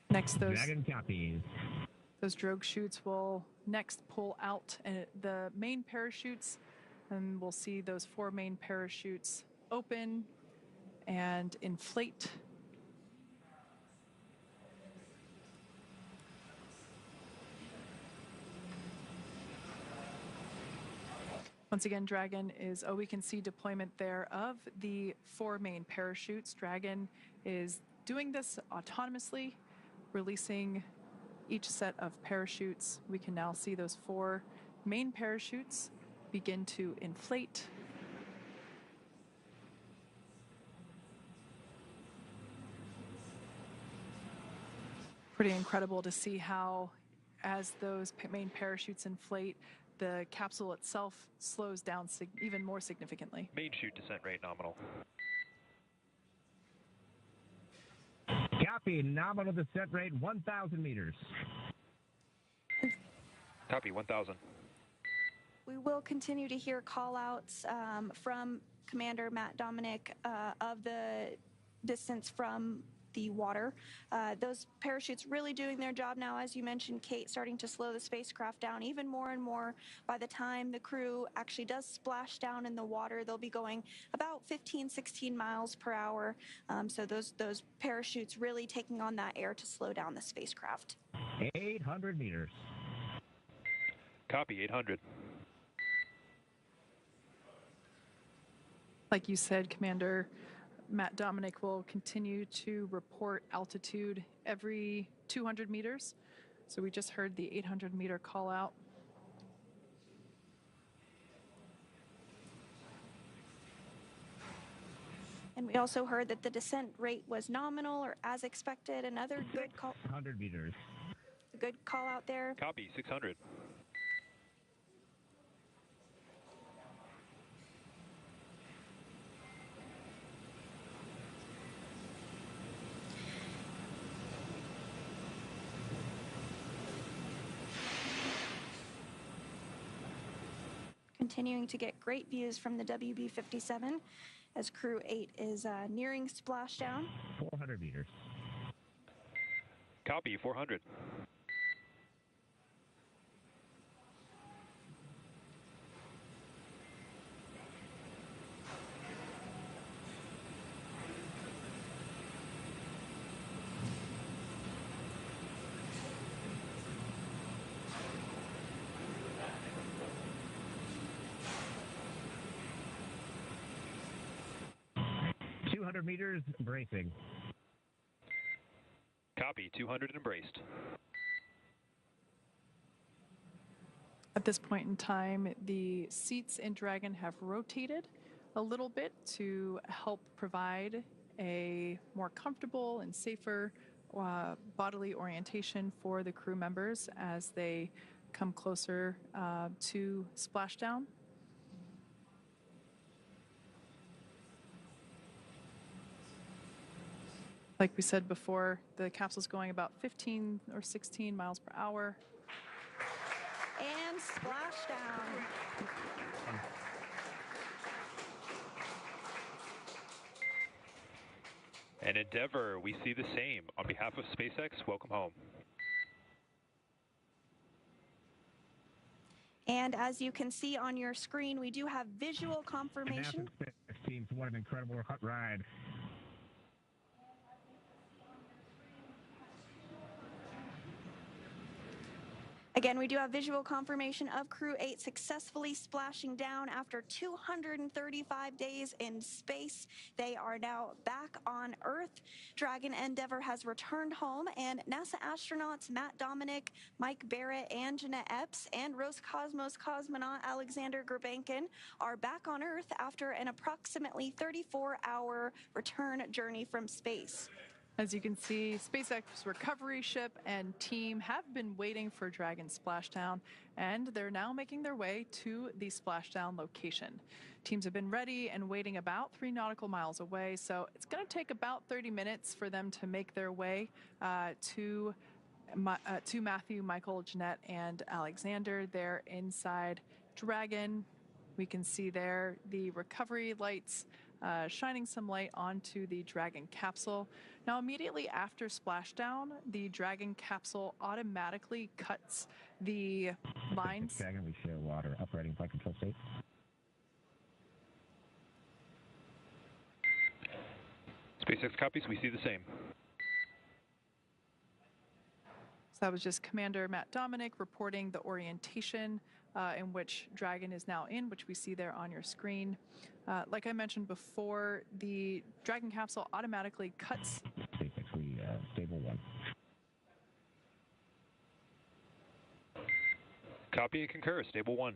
Next, Dragon copies. those drogue chutes will next pull out the main parachutes, and we'll see those 4 main parachutes open and inflate. Once again, Dragon is, we can see deployment there of the 4 main parachutes. Dragon is doing this autonomously, releasing each set of parachutes. We can now see those 4 main parachutes begin to inflate. Pretty incredible to see how, as those main parachutes inflate, the capsule itself slows down even more significantly. Main chute descent rate nominal. Copy, nominal descent rate 1,000 meters. Copy, 1,000. We will continue to hear call-outs from Commander Matt Dominic of the distance from the water. Those parachutes really doing their job now, as you mentioned, Kate, starting to slow the spacecraft down even more and more. By the time the crew actually does splash down in the water, they'll be going about 15, 16 miles per hour. So those parachutes really taking on that air to slow down the spacecraft. 800 meters. Copy, 800. Like you said, Commander, Matt Dominic will continue to report altitude every 200 meters. So we just heard the 800-meter call out. And we also heard that the descent rate was nominal or as expected. Another good call. 100 meters. A good call out there. Copy, 600. Continuing to get great views from the WB-57 as Crew-8 is nearing splashdown. 400 meters. Copy, 400. Meters, bracing. Copy, 200 and braced. At this point in time, the seats in Dragon have rotated a little bit to help provide a more comfortable and safer bodily orientation for the crew members as they come closer to splashdown. Like we said before, the capsule's going about 15 or 16 miles per hour. And splashdown. And Endeavour, we see the same. On behalf of SpaceX, welcome home. And as you can see on your screen, we do have visual confirmation. Teams, what an incredible ride. Again, we do have visual confirmation of Crew-8 successfully splashing down after 235 days in space. They are now back on Earth. Dragon Endeavour has returned home, and NASA astronauts Matt Dominic, Mike Barrett, and Jeanette Epps, and Roscosmos cosmonaut Alexander Gurbankin are back on Earth after an approximately 34-hour return journey from space. As you can see, SpaceX recovery ship and team have been waiting for Dragon splashdown, and they're now making their way to the splashdown location. Teams have been ready and waiting about 3 nautical miles away, so it's going to take about 30 minutes for them to make their way to Matthew, Michael, Jeanette, and Alexander. They're inside Dragon. We can see there the recovery lights shining some light onto the Dragon capsule. Now, immediately after splashdown, the Dragon capsule automatically cuts the lines. Dragon, we show water operating flight control state. SpaceX copies, we see the same. So that was just Commander Matt Dominic reporting the orientation in which Dragon is now in, which we see there on your screen. Like I mentioned before, the Dragon capsule automatically cuts. SpaceX, we stable 1. Copy and concur, stable 1.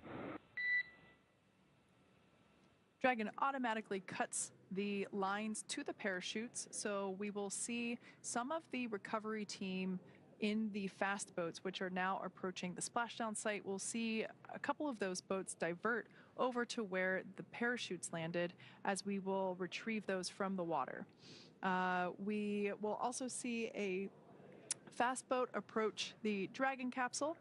Dragon automatically cuts the lines to the parachutes, so we will see some of the recovery team in the fast boats, which are now approaching the splashdown site. We'll see a couple of those boats divert over to where the parachutes landed, as we will retrieve those from the water. We will also see a fast boat approach the Dragon capsule.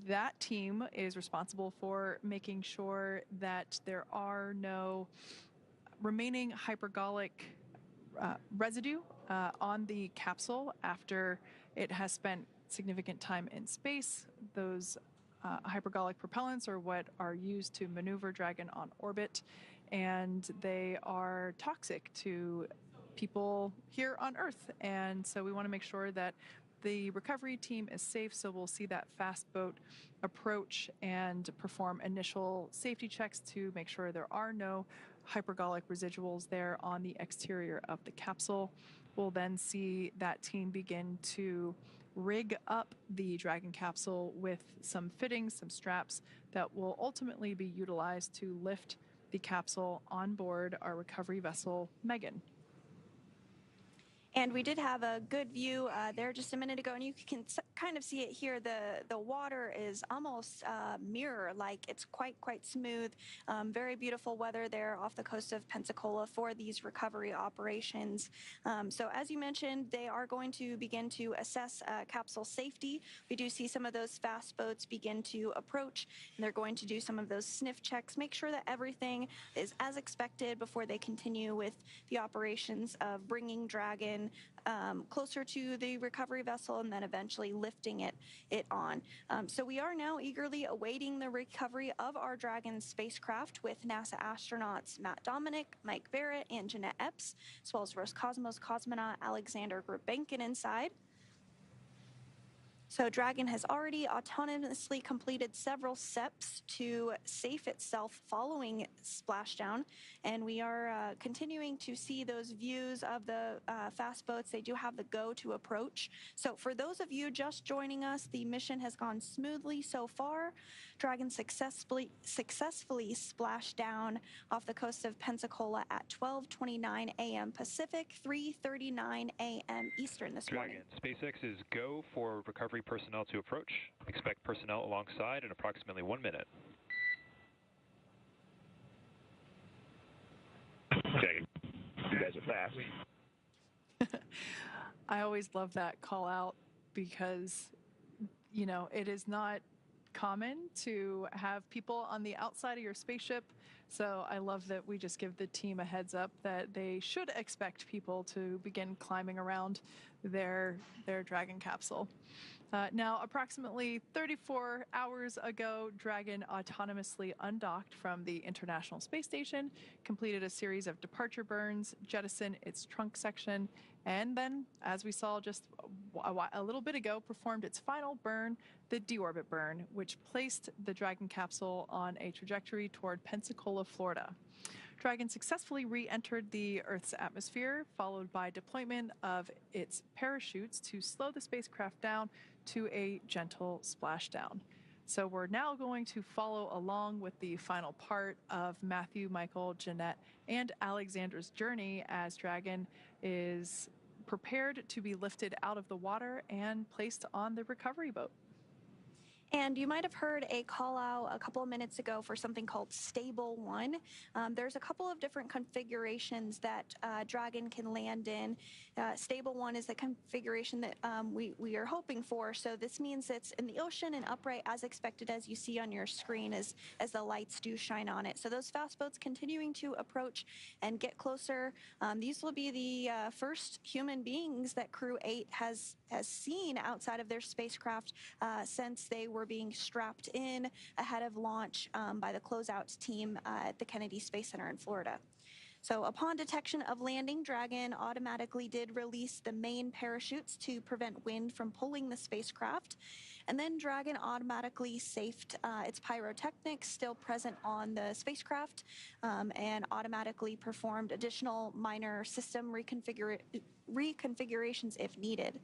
That team is responsible for making sure that there are no remaining hypergolic residue on the capsule after it has spent significant time in space. Those hypergolic propellants are what are used to maneuver Dragon on orbit, and they are toxic to people here on Earth. And so we want to make sure that the recovery team is safe, so we'll see that fast boat approach and perform initial safety checks to make sure there are no hypergolic residuals there on the exterior of the capsule. We'll then see that team begin to rig up the Dragon capsule with some fittings, some straps that will ultimately be utilized to lift the capsule on board our recovery vessel, Megan. And we did have a good view there just a minute ago, and you can kind of see it here. The water is almost mirror-like. It's quite smooth. Very beautiful weather there off the coast of Pensacola for these recovery operations. So as you mentioned, they are going to begin to assess capsule safety. We do see some of those fast boats begin to approach, and they're going to do some of those sniff checks, make sure that everything is as expected before they continue with the operations of bringing Dragon closer to the recovery vessel and then eventually lifting it on. So we are now eagerly awaiting the recovery of our Dragon spacecraft with NASA astronauts Matt Dominic, Mike Barrett, and Jeanette Epps, as well as Roscosmos cosmonaut Alexander Gurbankin inside. So Dragon has already autonomously completed several steps to safe itself following splashdown, and we are continuing to see those views of the fast boats. They do have the go to approach. So for those of you just joining us, the mission has gone smoothly so far. Dragon successfully splashed down off the coast of Pensacola at 12:29 a.m. Pacific, 3:39 a.m. Eastern this morning. Dragon, SpaceX is go for recovery personnel to approach. Expect personnel alongside in approximately 1 minute. Okay. You guys are fast. I always love that call out because, you know, it is not common to have people on the outside of your spaceship. So I love that we just give the team a heads up that they should expect people to begin climbing around their Dragon capsule. Now, approximately 34 hours ago, Dragon autonomously undocked from the International Space Station, completed a series of departure burns, jettisoned its trunk section, and then, as we saw just a little bit ago, performed its final burn, the deorbit burn, which placed the Dragon capsule on a trajectory toward Pensacola, Florida. Dragon successfully re-entered the Earth's atmosphere, followed by deployment of its parachutes to slow the spacecraft down to a gentle splashdown. So we're now going to follow along with the final part of Matthew, Michael, Jeanette, and Alexandra's journey as Dragon is prepared to be lifted out of the water and placed on the recovery boat. And you might have heard a call out a couple of minutes ago for something called Stable 1. There's a couple of different configurations that Dragon can land in. Stable 1 is the configuration that we are hoping for. So this means it's in the ocean and upright as expected, as you see on your screen as the lights do shine on it. So those fast boats continuing to approach and get closer. These will be the first human beings that Crew-8 has seen outside of their spacecraft since they were being strapped in ahead of launch by the closeout team at the Kennedy Space Center in Florida. So upon detection of landing, Dragon automatically did release the main parachutes to prevent wind from pulling the spacecraft. And then Dragon automatically safed its pyrotechnics still present on the spacecraft and automatically performed additional minor system reconfigurations if needed.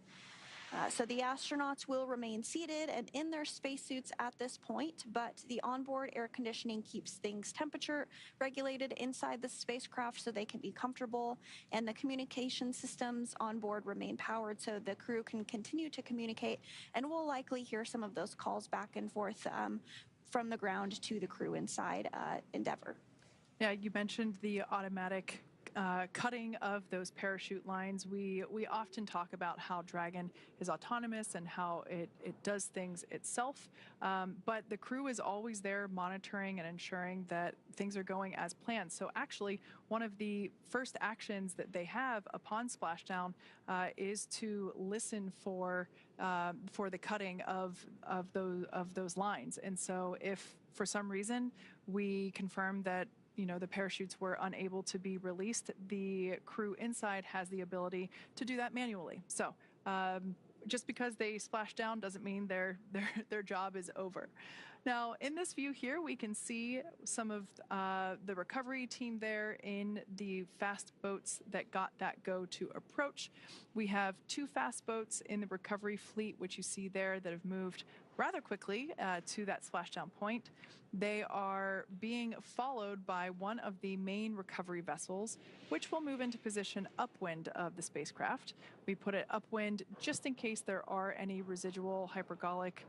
So the astronauts will remain seated and in their spacesuits at this point, but the onboard air conditioning keeps things temperature regulated inside the spacecraft so they can be comfortable, and the communication systems on board remain powered so the crew can continue to communicate, and we'll likely hear some of those calls back and forth from the ground to the crew inside Endeavour. Yeah, you mentioned the automatic cutting of those parachute lines. We often talk about how Dragon is autonomous and how it does things itself, but the crew is always there monitoring and ensuring that things are going as planned. So actually, one of the first actions that they have upon splashdown is to listen for the cutting of those lines. And so if for some reason we confirm that the parachutes were unable to be released, the crew inside has the ability to do that manually. So just because they splash down doesn't mean their job is over. Now, in this view here, we can see some of the recovery team there in the fast boats that got that go to approach. We have 2 fast boats in the recovery fleet, which you see there, that have moved rather quickly to that splashdown point. They are being followed by one of the main recovery vessels, which will move into position upwind of the spacecraft. We put it upwind just in case there are any residual hypergolic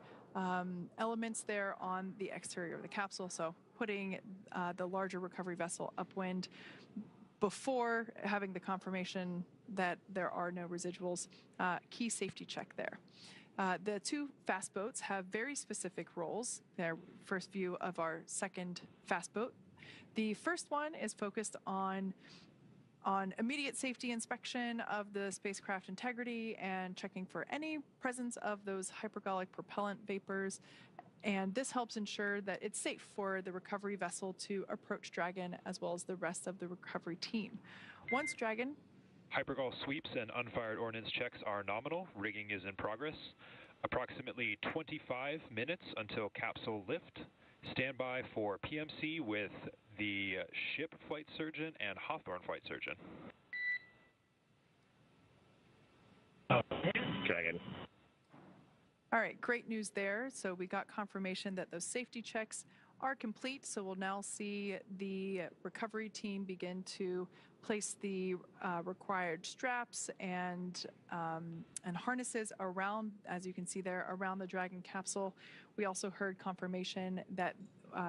elements there on the exterior of the capsule. So putting the larger recovery vessel upwind before having the confirmation that there are no residuals, key safety check there. The 2 fast boats have very specific roles. Their first view of our second fast boat. The first one is focused on immediate safety inspection of the spacecraft integrity and checking for any presence of those hypergolic propellant vapors. And this helps ensure that it's safe for the recovery vessel to approach Dragon as well as the rest of the recovery team. Once Dragon... Hypergol sweeps and unfired ordnance checks are nominal. Rigging is in progress. Approximately 25 minutes until capsule lift. Stand by for PMC with the ship flight surgeon and Hawthorne flight surgeon. Dragon. All right, great news there. So we got confirmation that those safety checks are complete. So we'll now see the recovery team begin to place the required straps and harnesses around, as you can see there, around the Dragon capsule. We also heard confirmation that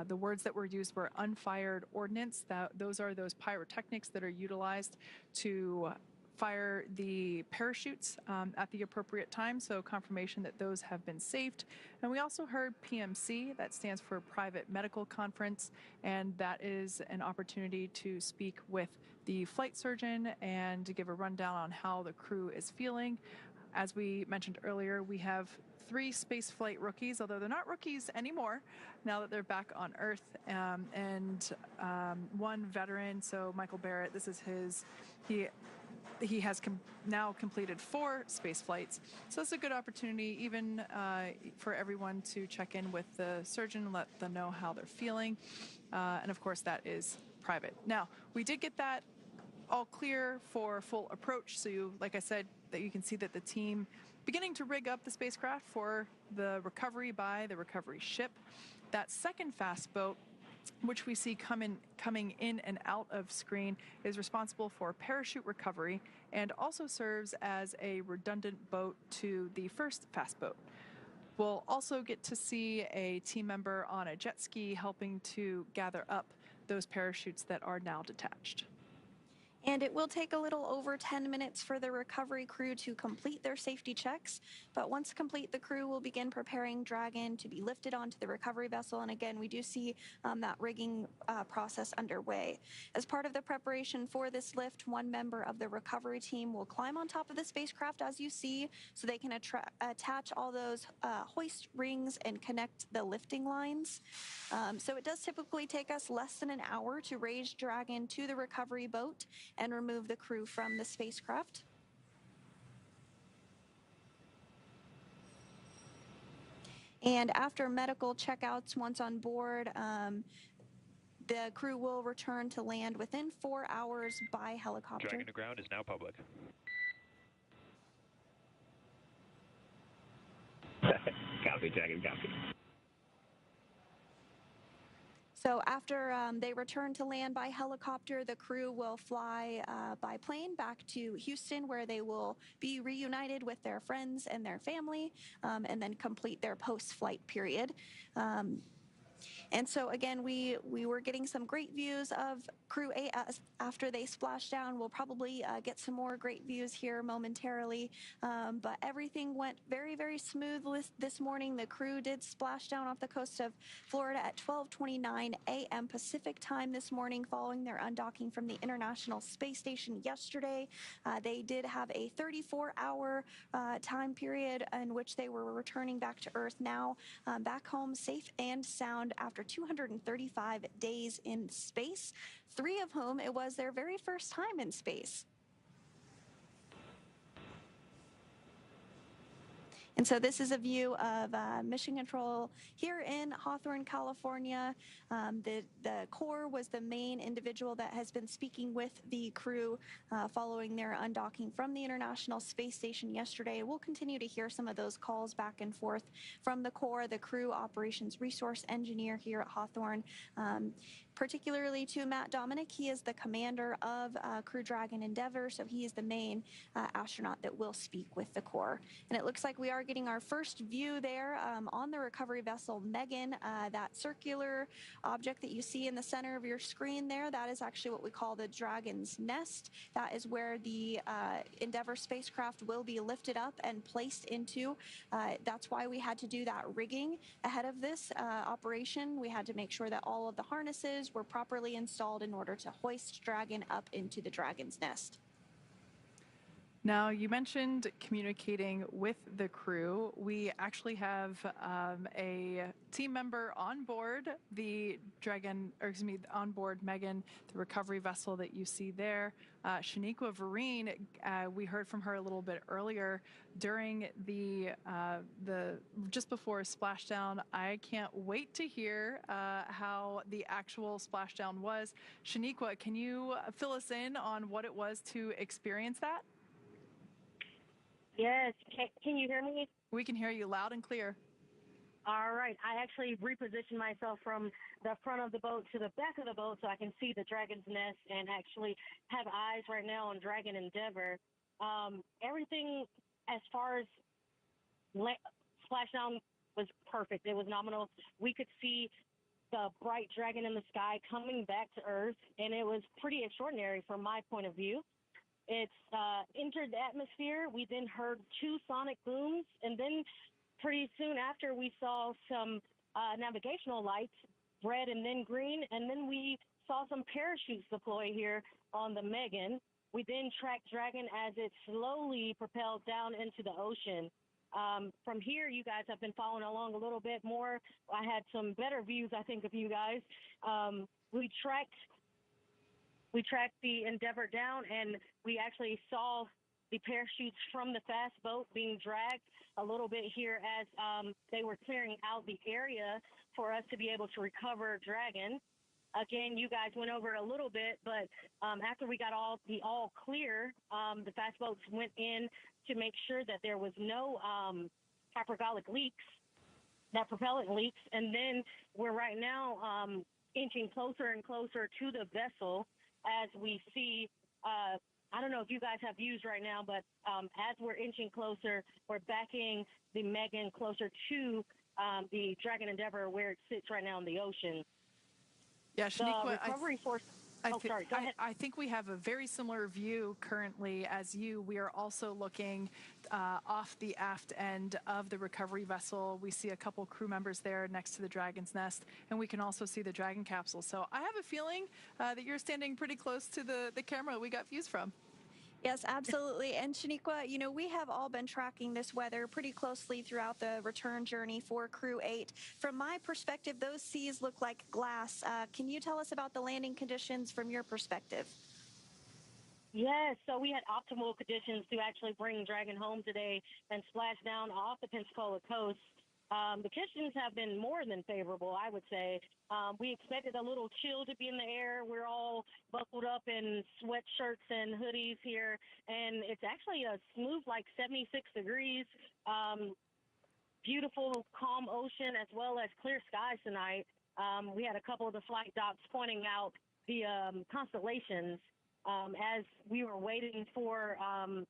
the words that were used were unfired ordnance. Those are those pyrotechnics that are utilized to fire the parachutes at the appropriate time, so confirmation that those have been saved. And we also heard PMC, that stands for Private Medical Conference, and that is an opportunity to speak with the flight surgeon and to give a rundown on how the crew is feeling. as we mentioned earlier, we have 3 spaceflight rookies, although they're not rookies anymore now that they're back on Earth, and 1 veteran. So Michael Barrett, this is he has now completed 4 space flights. So it's a good opportunity even for everyone to check in with the surgeon, let them know how they're feeling. And of course, that is private. Now, we did get that all clear for full approach. So like I said, that you can see that the team beginning to rig up the spacecraft for the recovery by the recovery ship. That second fast boat, which we see coming in and out of screen, is responsible for parachute recovery and also serves as a redundant boat to the first fast boat. We'll also get to see a team member on a jet ski helping to gather up those parachutes that are now detached. And it will take a little over 10 minutes for the recovery crew to complete their safety checks. But once complete, the crew will begin preparing Dragon to be lifted onto the recovery vessel. And again, we do see that rigging process underway. As part of the preparation for this lift, 1 member of the recovery team will climb on top of the spacecraft, as you see, so they can attach all those hoist rings and connect the lifting lines. So it does typically take us less than an hour to raise Dragon to the recovery boat and remove the crew from the spacecraft. And after medical checkouts, once on board, the crew will return to land within 4 hours by helicopter. Dragon to ground is now public. Copy, Dragon, copy. So after they return to land by helicopter, the crew will fly by plane back to Houston, where they will be reunited with their friends and their family, and then complete their post-flight period. And so again, we were getting some great views of Crew-8 after they splashed down. We'll probably get some more great views here momentarily, but everything went very, very smooth this morning. The crew did splash down off the coast of Florida at 12:29 a.m. Pacific time this morning, following their undocking from the International Space Station yesterday. They did have a 34-hour time period in which they were returning back to Earth, now back home safe and sound after 235 days in space, 3 of whom it was their very first time in space. And so this is a view of Mission Control here in Hawthorne, California. The core was the main individual that has been speaking with the crew following their undocking from the International Space Station yesterday. We'll continue to hear some of those calls back and forth from the core, the crew operations resource engineer here at Hawthorne. Particularly to Matt Dominic. He is the commander of Crew Dragon Endeavour, so he is the main astronaut that will speak with the core. And it looks like we are getting our first view there on the recovery vessel Megan. That circular object that you see in the center of your screen there, that is actually what we call the Dragon's Nest. That is where the Endeavour spacecraft will be lifted up and placed into. That's why we had to do that rigging ahead of this operation. We had to make sure that all of the harnesses were properly installed in order to hoist Dragon up into the Dragon's Nest. Now, you mentioned communicating with the crew. We actually have a team member on board the on board Megan, the recovery vessel that you see there. Shaniqua Vereen, we heard from her a little bit earlier during the just before splashdown. I can't wait to hear how the actual splashdown was. Shaniqua, can you fill us in on what it was to experience that? Yes. Can you hear me? We can hear you loud and clear. All right. I actually repositioned myself from the front of the boat to the back of the boat so I can see the Dragon's Nest and actually have eyes right now on Dragon Endeavour. Everything as far as splashdown was perfect. It was nominal. We could see the bright dragon in the sky coming back to Earth, and it was pretty extraordinary from my point of view. It's entered the atmosphere. We then heard 2 sonic booms, and then pretty soon after we saw some navigational lights, red and then green, and then we saw some parachutes deploy here on the Megan. We then tracked Dragon as it slowly propelled down into the ocean. From here, you guys have been following along a little bit more. I had some better views, I think, of you guys. We tracked the Endeavor down, and we actually saw the parachutes from the fast boat being dragged a little bit here as they were clearing out the area for us to be able to recover Dragon. Again, you guys went over a little bit, but after we got all clear, the fast boats went in to make sure that there was no hypergolic leaks, that propellant leaks, and then we're right now inching closer and closer to the vessel as we see. I don't know if you guys have views right now, but as we're inching closer, we're backing the Megan closer to the Dragon Endeavor where it sits right now in the ocean. Yeah, Shaniqua, I think we have a very similar view currently as you. We are also looking off the aft end of the recovery vessel. We see a couple crew members there next to the Dragon's Nest, and we can also see the Dragon capsule. So I have a feeling that you're standing pretty close to the camera we got views from. Yes, absolutely. And Shaniqua, you know, we have all been tracking this weather pretty closely throughout the return journey for Crew-8. From my perspective, those seas look like glass. Can you tell us about the landing conditions from your perspective? Yes, so we had optimal conditions to actually bring Dragon home today and splash down off the Pensacola coast. The conditions have been more than favorable, I would say. We expected a little chill to be in the air. We're all buckled up in sweatshirts and hoodies here, and it's actually a smooth, like 76 degrees. Beautiful, calm ocean as well as clear skies tonight. We had a couple of the flight docs pointing out the constellations as we were waiting for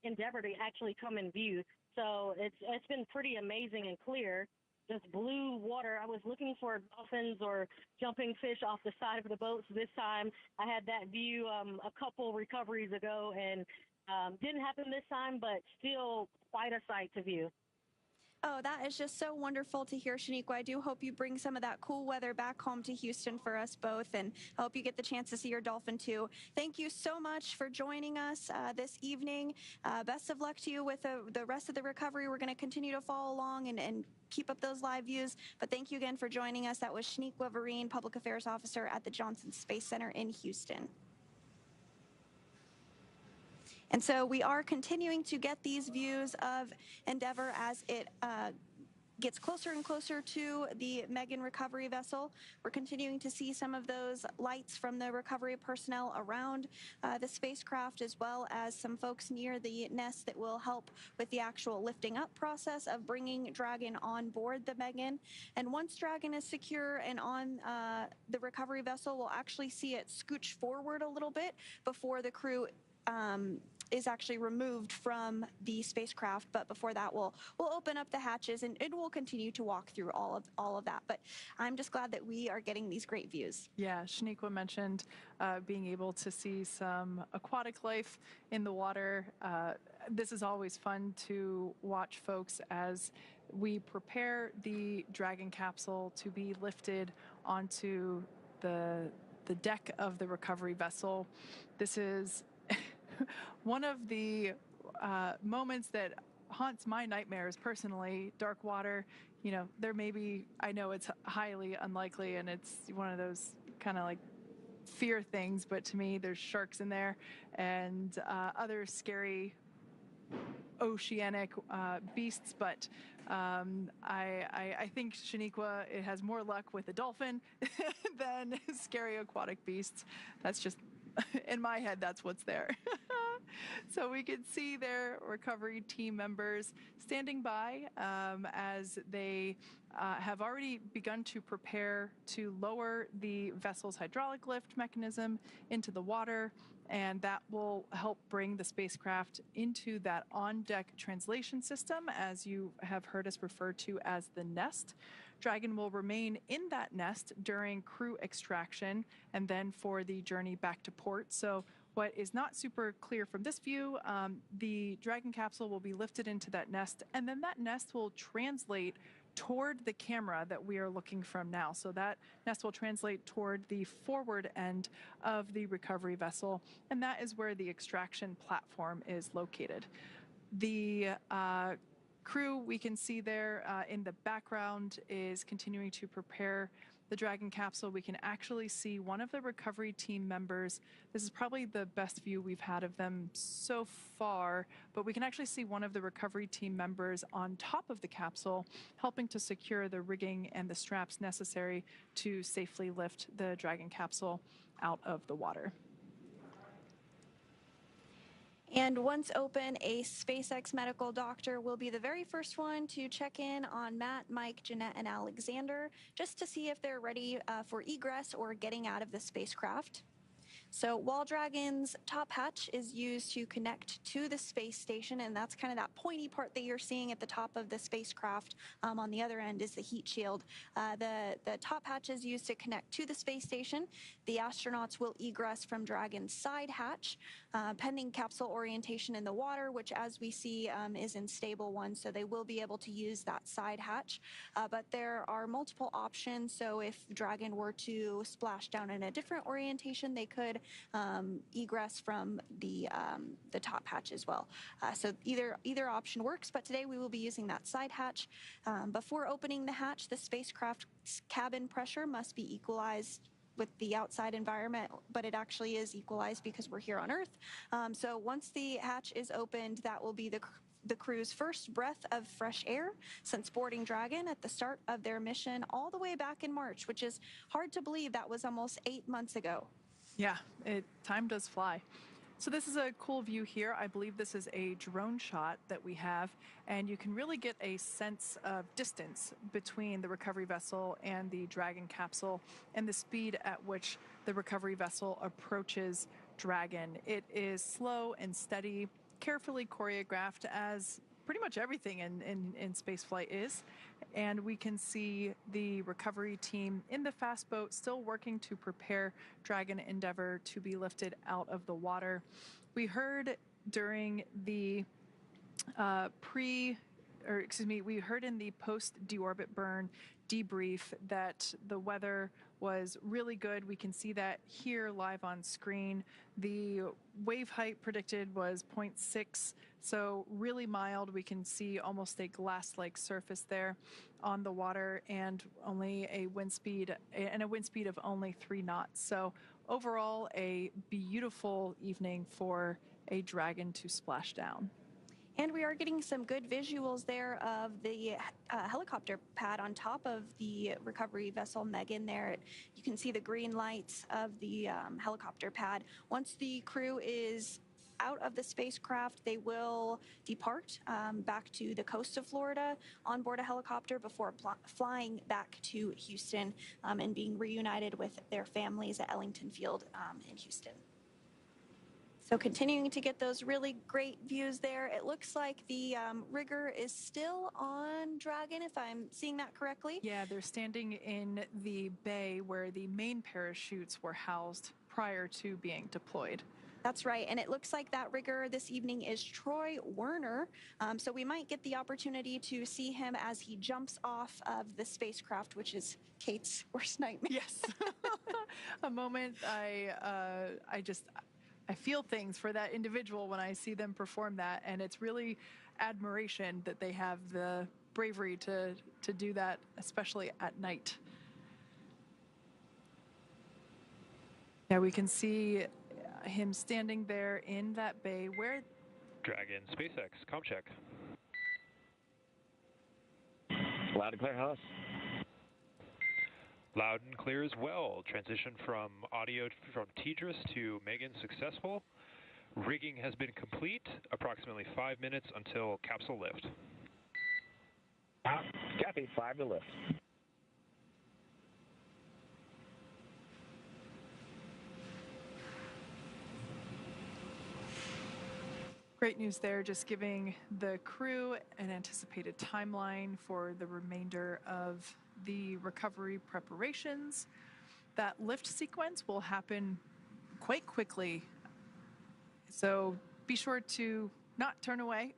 Endeavor to actually come in view. So it's been pretty amazing and clear. Just blue water. I was looking for dolphins or jumping fish off the side of the boats this time. I had that view a couple recoveries ago, and didn't happen this time, but still quite a sight to view. Oh, that is just so wonderful to hear, Shaniqua. I do hope you bring some of that cool weather back home to Houston for us both, and I hope you get the chance to see your dolphin too. Thank you so much for joining us this evening. Best of luck to you with the rest of the recovery. We're going to continue to follow along and keep up those live views, but thank you again for joining us. That was Shaniqua Vereen, Public Affairs Officer at the Johnson Space Center in Houston. And so we are continuing to get these views of Endeavor as it gets closer and closer to the Megan recovery vessel. We're continuing to see some of those lights from the recovery personnel around the spacecraft, as well as some folks near the nest that will help with the actual lifting up process of bringing Dragon on board the Megan. And once Dragon is secure and on the recovery vessel, we'll actually see it scooch forward a little bit before the crew is actually removed from the spacecraft. But before that, we'll open up the hatches and we'll continue to walk through all of that. But I'm just glad that we are getting these great views. Yeah, Shaniqua mentioned being able to see some aquatic life in the water. This is always fun to watch folks as we prepare the Dragon capsule to be lifted onto the deck of the recovery vessel. This is one of the moments that haunts my nightmares personally. Dark water, you know, there may be, I know it's highly unlikely and it's one of those kind of like fear things, but to me there's sharks in there and other scary oceanic beasts, but I think Shaniqua, it has more luck with a dolphin than scary aquatic beasts. That's just in my head, that's what's there. So we can see their recovery team members standing by as they have already begun to prepare to lower the vessel's hydraulic lift mechanism into the water, and that will help bring the spacecraft into that on-deck translation system, as you have heard us refer to as the nest. Dragon will remain in that nest during crew extraction and then for the journey back to port. So what is not super clear from this view, the Dragon capsule will be lifted into that nest, and then that nest will translate toward the camera that we are looking from now. So that nest will translate toward the forward end of the recovery vessel, and that is where the extraction platform is located. The crew we can see there in the background is continuing to prepare the Dragon capsule. We can actually see one of the recovery team members. This is probably the best view we've had of them so far, but we can actually see one of the recovery team members on top of the capsule helping to secure the rigging and the straps necessary to safely lift the Dragon capsule out of the water. And once open, a SpaceX medical doctor will be the very first one to check in on Matt, Mike, Jeanette, and Alexander, just to see if they're ready for egress or getting out of the spacecraft. So Wall Dragon's top hatch is used to connect to the space station, and that's kind of that pointy part that you're seeing at the top of the spacecraft. On the other end is the heat shield. The top hatch is used to connect to the space station. The astronauts will egress from Dragon's side hatch, pending capsule orientation in the water, which as we see is in stable 1, so they will be able to use that side hatch. But there are multiple options, so if Dragon were to splash down in a different orientation, they could egress from the top hatch as well. So either option works, but today we will be using that side hatch. Before opening the hatch, the spacecraft's cabin pressure must be equalized with the outside environment, but it actually is equalized because we're here on Earth. So once the hatch is opened, that will be the crew's first breath of fresh air since boarding Dragon at the start of their mission all the way back in March, which is hard to believe. That was almost 8 months ago. Yeah, time does fly. So this is a cool view here. I believe this is a drone shot that we have, and you can really get a sense of distance between the recovery vessel and the Dragon capsule and the speed at which the recovery vessel approaches Dragon. It is slow and steady, carefully choreographed, as pretty much everything in spaceflight is. And we can see the recovery team in the fast boat still working to prepare Dragon Endeavour to be lifted out of the water. We heard during the we heard in the post-deorbit burn debrief that the weather was really good. We can see that here live on screen. The wave height predicted was 0.6, so really mild. We can see almost a glass-like surface there on the water, and only a wind speed of only 3 knots. So overall, a beautiful evening for a Dragon to splash down. And we are getting some good visuals there of the helicopter pad on top of the recovery vessel Megan there. You can see the green lights of the helicopter pad. Once the crew is out of the spacecraft, they will depart back to the coast of Florida on board a helicopter before flying back to Houston and being reunited with their families at Ellington Field in Houston. So continuing to get those really great views there. It looks like the rigger is still on Dragon, if I'm seeing that correctly. Yeah, they're standing in the bay where the main parachutes were housed prior to being deployed. That's right, and it looks like that rigger this evening is Troy Werner, so we might get the opportunity to see him as he jumps off of the spacecraft, which is Kate's worst nightmare. Yes, a moment I feel things for that individual when I see them perform that, and it's really admiration that they have the bravery to do that, especially at night. Yeah, we can see him standing there in that bay where... Dragon, SpaceX, comm check. Loud and clear, Hollis. Loud and clear as well. Transition from audio from Tidris to Megan successful. Rigging has been complete. Approximately 5 minutes until capsule lift. Copy, 5 to lift. Great news there, just giving the crew an anticipated timeline for the remainder of the recovery preparations. That lift sequence will happen quite quickly, so be sure to not turn away.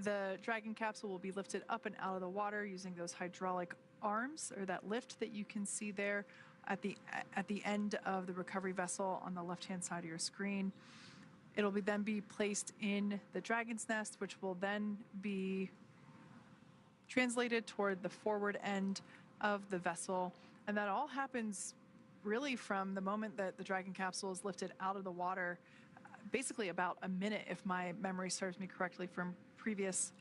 The Dragon capsule will be lifted up and out of the water using those hydraulic arms, or that lift that you can see there at the end of the recovery vessel on the left-hand side of your screen. It'll then be placed in the Dragon's nest, which will then be translated toward the forward end of the vessel. And that all happens really from the moment that the Dragon capsule is lifted out of the water, basically about a minute, if my memory serves me correctly from previous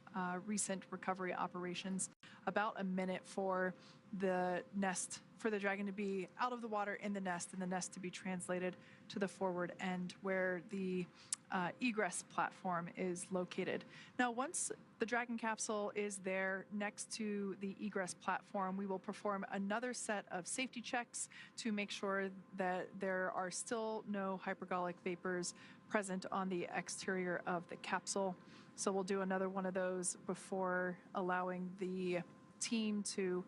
recent recovery operations, about a minute for the nest, for the Dragon to be out of the water in the nest, and the nest to be translated to the forward end where the egress platform is located. Now, once the Dragon capsule is there next to the egress platform, we will perform another set of safety checks to make sure that there are still no hypergolic vapors present on the exterior of the capsule. So we'll do another one of those before allowing the team to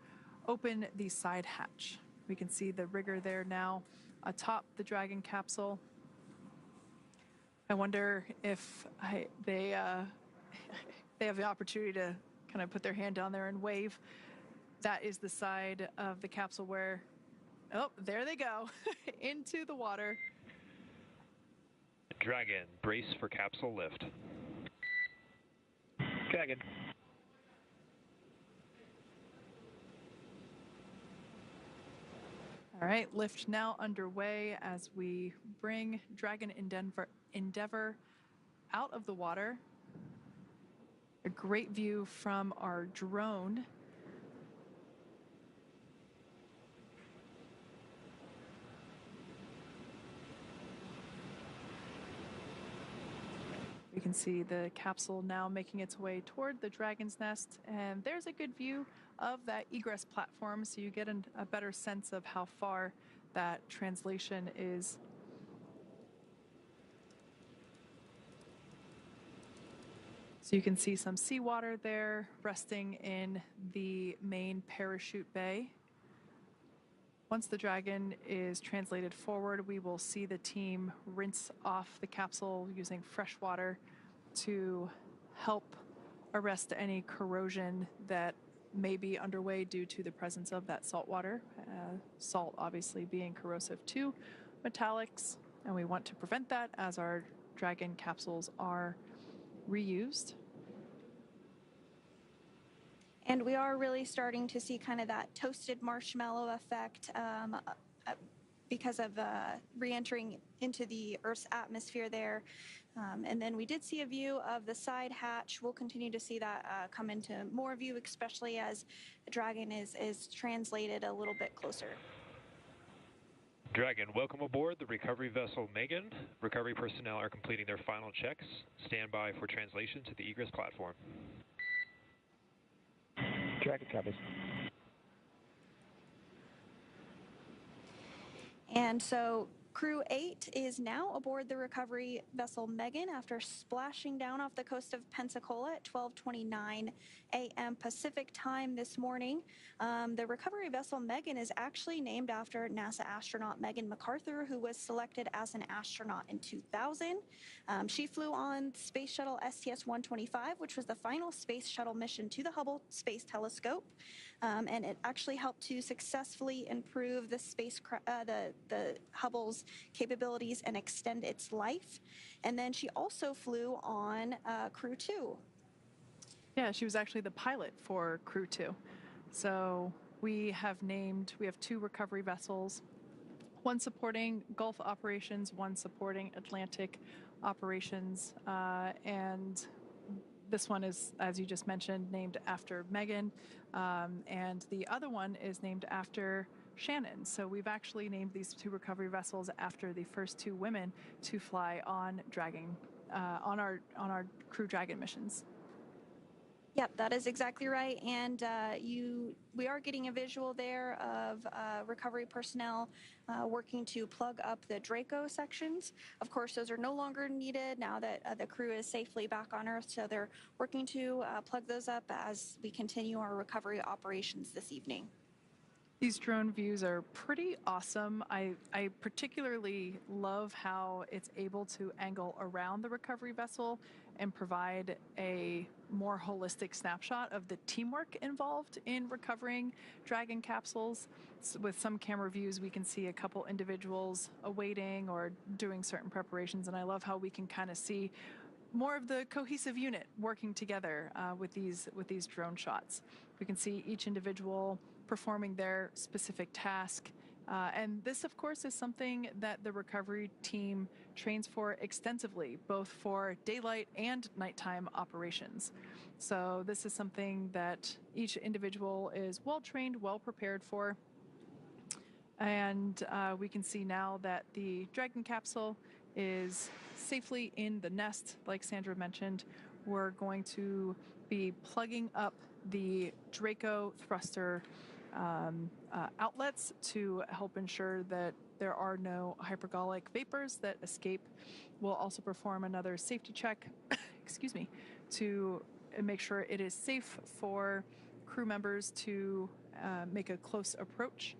open the side hatch. We can see the rigger there now atop the Dragon capsule. I wonder if they have the opportunity to kind of put their hand down there and wave. That is the side of the capsule where, oh, there they go, into the water. Dragon, brace for capsule lift. Dragon. All right, lift now underway as we bring Dragon Endeavor out of the water. A great view from our drone. We can see the capsule now making its way toward the Dragon's nest, and there's a good view of that egress platform, so you get a better sense of how far that translation is. So you can see some seawater there resting in the main parachute bay. Once the Dragon is translated forward, we will see the team rinse off the capsule using fresh water to help arrest any corrosion that may be underway due to the presence of that salt water. Salt obviously being corrosive to metallics, and we want to prevent that as our Dragon capsules are reused. And we are really starting to see kind of that toasted marshmallow effect because of re-entering into the Earth's atmosphere there. And then we did see a view of the side hatch. We'll continue to see that come into more view, especially as the Dragon is translated a little bit closer. Dragon, welcome aboard the recovery vessel Megan. Recovery personnel are completing their final checks. Stand by for translation to the egress platform. Dragon copies. And so Crew-8 is now aboard the recovery vessel Megan after splashing down off the coast of Pensacola at 12:29 a.m. Pacific time this morning. The recovery vessel Megan is actually named after NASA astronaut Megan McArthur, who was selected as an astronaut in 2000. She flew on Space Shuttle STS-125, which was the final space shuttle mission to the Hubble Space Telescope. And it actually helped to successfully improve the Hubble's capabilities and extend its life. And then she also flew on Crew-2. Yeah, she was actually the pilot for Crew-2. So we have two recovery vessels, one supporting Gulf operations, one supporting Atlantic operations, and this one is, as you just mentioned, named after Megan, and the other one is named after Shannon. So we've actually named these two recovery vessels after the first two women to fly on Dragon, on our Crew Dragon missions. Yep, that is exactly right. And we are getting a visual there of recovery personnel working to plug up the Draco sections. Of course, those are no longer needed now that the crew is safely back on Earth. So they're working to plug those up as we continue our recovery operations this evening. These drone views are pretty awesome. I particularly love how it's able to angle around the recovery vessel and provide a more holistic snapshot of the teamwork involved in recovering Dragon capsules. So with some camera views, we can see a couple individuals awaiting or doing certain preparations, and I love how we can kind of see more of the cohesive unit working together with these drone shots. We can see each individual performing their specific task. And this, of course, is something that the recovery team trains for extensively, both for daylight and nighttime operations. So this is something that each individual is well trained, well prepared for. And we can see now that the Dragon capsule is safely in the nest, like Sandra mentioned. We're going to be plugging up the Draco thruster outlets to help ensure that there are no hypergolic vapors that escape. We'll also perform another safety check, excuse me, to make sure it is safe for crew members to make a close approach.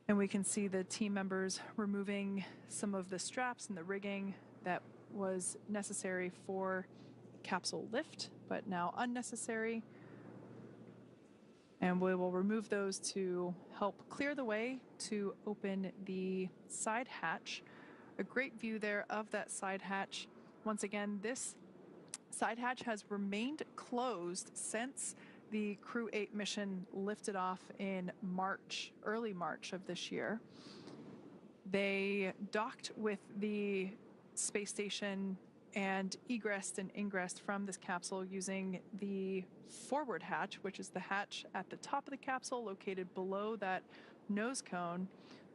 And we can see the team members removing some of the straps and the rigging that was necessary for capsule lift, but now unnecessary. And we will remove those to help clear the way to open the side hatch. A great view there of that side hatch. Once again, this side hatch has remained closed since the Crew-8 mission lifted off in March, early March of this year. They docked with the space station and egressed and ingressed from this capsule using the forward hatch, which is the hatch at the top of the capsule located below that nose cone.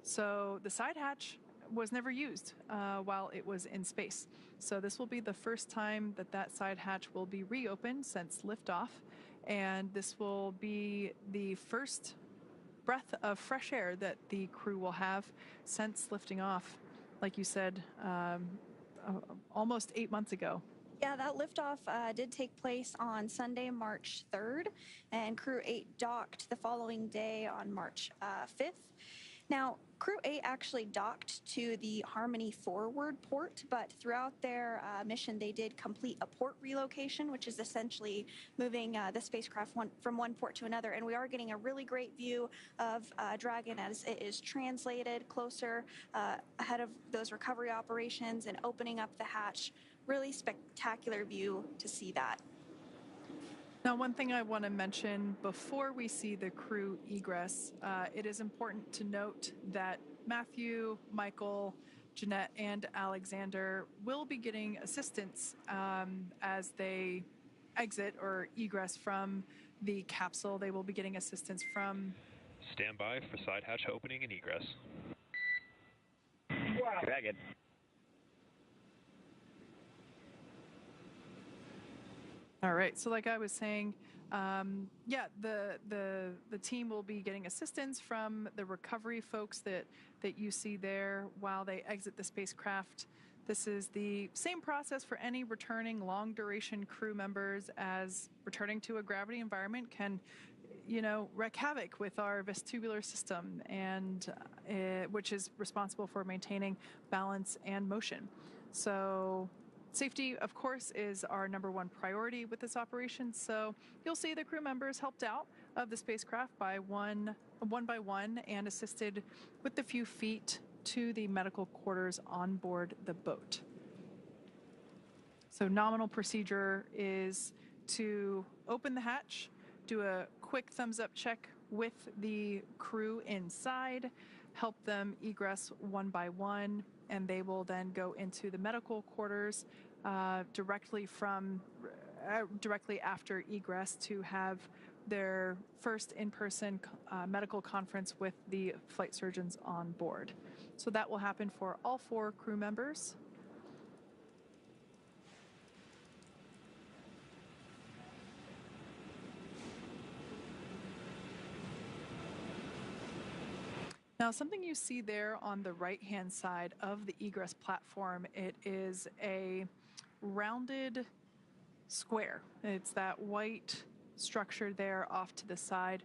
So the side hatch was never used while it was in space. So this will be the first time that that side hatch will be reopened since liftoff, and this will be the first breath of fresh air that the crew will have since lifting off, like you said, almost 8 months ago. Yeah, that liftoff did take place on Sunday, March 3rd, and Crew-8 docked the following day on March 5th. Now, Crew-8 actually docked to the Harmony Forward port, but throughout their mission, they did complete a port relocation, which is essentially moving the spacecraft from one port to another. And we are getting a really great view of Dragon as it is translated closer ahead of those recovery operations and opening up the hatch. Really spectacular view to see that. Now, one thing I want to mention before we see the crew egress, it is important to note that Matthew, Michael, Jeanette, and Alexander will be getting assistance as they exit or egress from the capsule. They will be getting assistance from... Stand by for side hatch opening and egress. Dragon. All right, so like I was saying, yeah, the team will be getting assistance from the recovery folks that you see there while they exit the spacecraft. This is the same process for any returning long-duration crew members, as returning to a gravity environment can, you know, wreak havoc with our vestibular system, and which is responsible for maintaining balance and motion. So safety, of course, is our #1 priority with this operation. So you'll see the crew members helped out of the spacecraft by one by one and assisted with the few feet to the medical quarters on board the boat. So nominal procedure is to open the hatch, do a quick thumbs up check with the crew inside, help them egress one by one, and they will then go into the medical quarters directly after egress to have their first in-person medical conference with the flight surgeons on board. So that will happen for all 4 crew members. Now, something you see there on the right-hand side of the egress platform, it is a rounded square. It's that white structure there off to the side.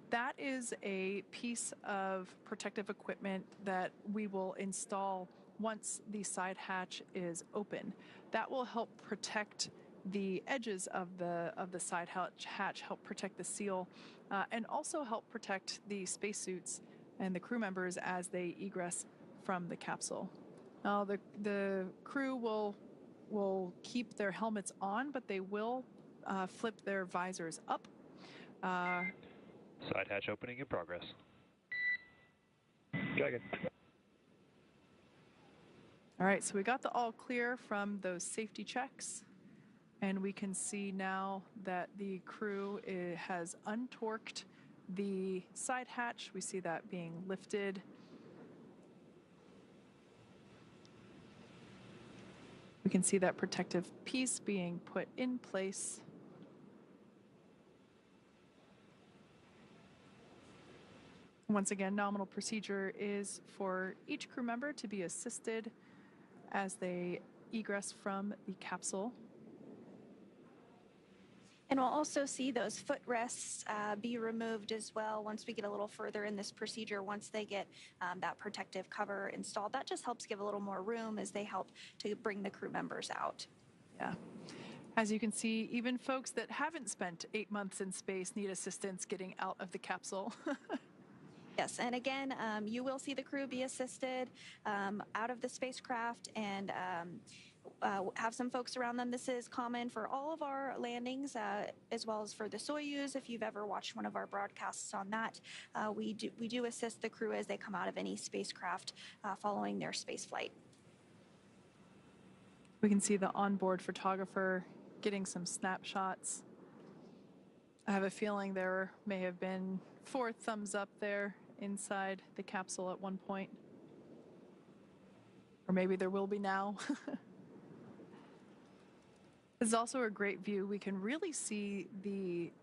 That is a piece of protective equipment that we will install once the side hatch is open. That will help protect the edges of the side hatch, help protect the seal, and also help protect the spacesuits and the crew members as they egress from the capsule. Now, the crew will keep their helmets on, but they will flip their visors up. Side hatch opening in progress. Dragon. All right, so we got the all clear from those safety checks, and we can see now that the crew has untorqued the side hatch. We see that being lifted. We can see that protective piece being put in place. Once again, nominal procedure is for each crew member to be assisted as they egress from the capsule. And we'll also see those footrests be removed as well once we get a little further in this procedure, once they get that protective cover installed. That just helps give a little more room as they help to bring the crew members out. Yeah. As you can see, even folks that haven't spent 8 months in space need assistance getting out of the capsule. Yes, and again, you will see the crew be assisted out of the spacecraft and have some folks around them. This is common for all of our landings, as well as for the Soyuz. If you've ever watched one of our broadcasts on that, we do assist the crew as they come out of any spacecraft following their space flight. We can see the onboard photographer getting some snapshots. I have a feeling there may have been 4 thumbs up there inside the capsule at one point. Or maybe there will be now. This is also a great view. We can really see the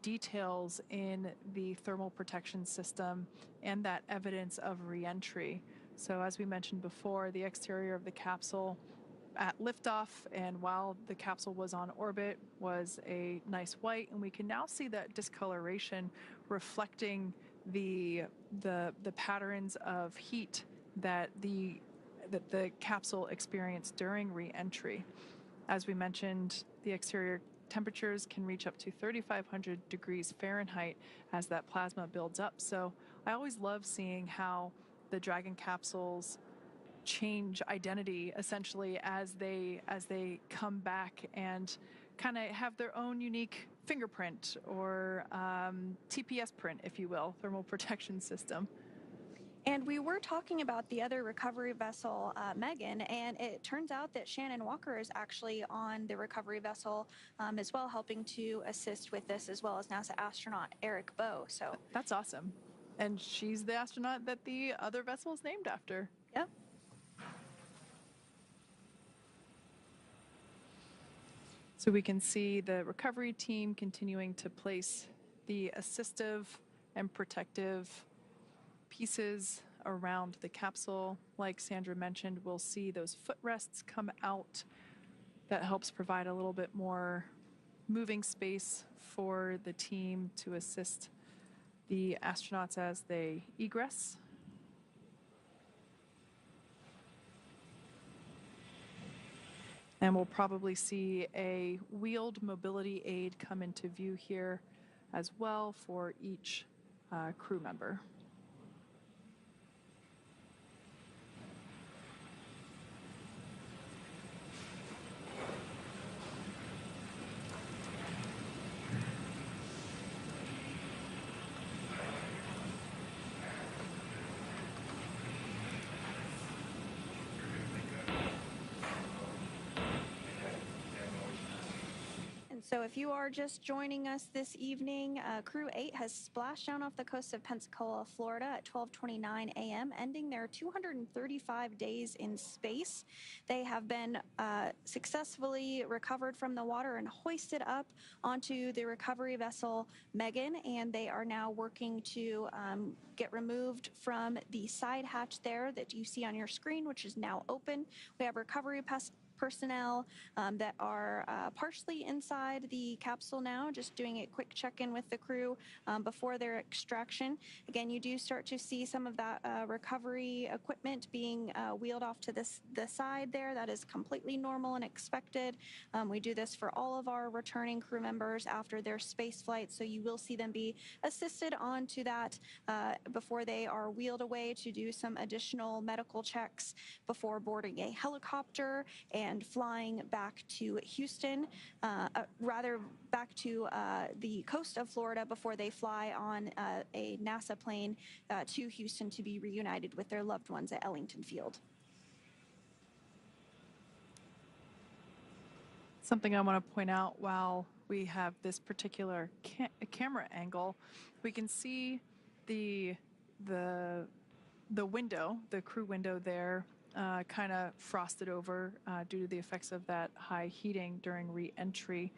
details in the thermal protection system and that evidence of re-entry. So as we mentioned before, the exterior of the capsule at liftoff and while the capsule was on orbit was a nice white, and we can now see that discoloration reflecting the patterns of heat that the capsule experienced during re-entry. As we mentioned, the exterior temperatures can reach up to 3,500 degrees Fahrenheit as that plasma builds up. So I always love seeing how the Dragon capsules change identity essentially as they come back and kind of have their own unique fingerprint or TPS print, if you will, thermal protection system. And we were talking about the other recovery vessel, Megan, and it turns out that Shannon Walker is actually on the recovery vessel as well, helping to assist with this, as well as NASA astronaut Eric Bowe. So that's awesome. And she's the astronaut that the other vessel is named after. Yep. So we can see the recovery team continuing to place the assistive and protective pieces around the capsule. Like Sandra mentioned, we'll see those footrests come out. That helps provide a little bit more moving space for the team to assist the astronauts as they egress. And we'll probably see a wheeled mobility aid come into view here as well for each crew member. So if you are just joining us this evening, Crew-8 has splashed down off the coast of Pensacola, Florida at 12:29 a.m., ending their 235 days in space. They have been successfully recovered from the water and hoisted up onto the recovery vessel Megan, and they are now working to get removed from the side hatch there that you see on your screen, which is now open. We have recovery personnel that are partially inside the capsule now, just doing a quick check-in with the crew before their extraction. Again, you do start to see some of that recovery equipment being wheeled off to the side there. That is completely normal and expected. We do this for all of our returning crew members after their space flight, so you will see them be assisted onto that before they are wheeled away to do some additional medical checks before boarding a helicopter and flying back to Houston, rather back to the coast of Florida before they fly on a NASA plane to Houston to be reunited with their loved ones at Ellington Field. Something I want to point out while we have this particular camera angle, we can see the window, the crew window there, kind of frosted over due to the effects of that high heating during re-entry.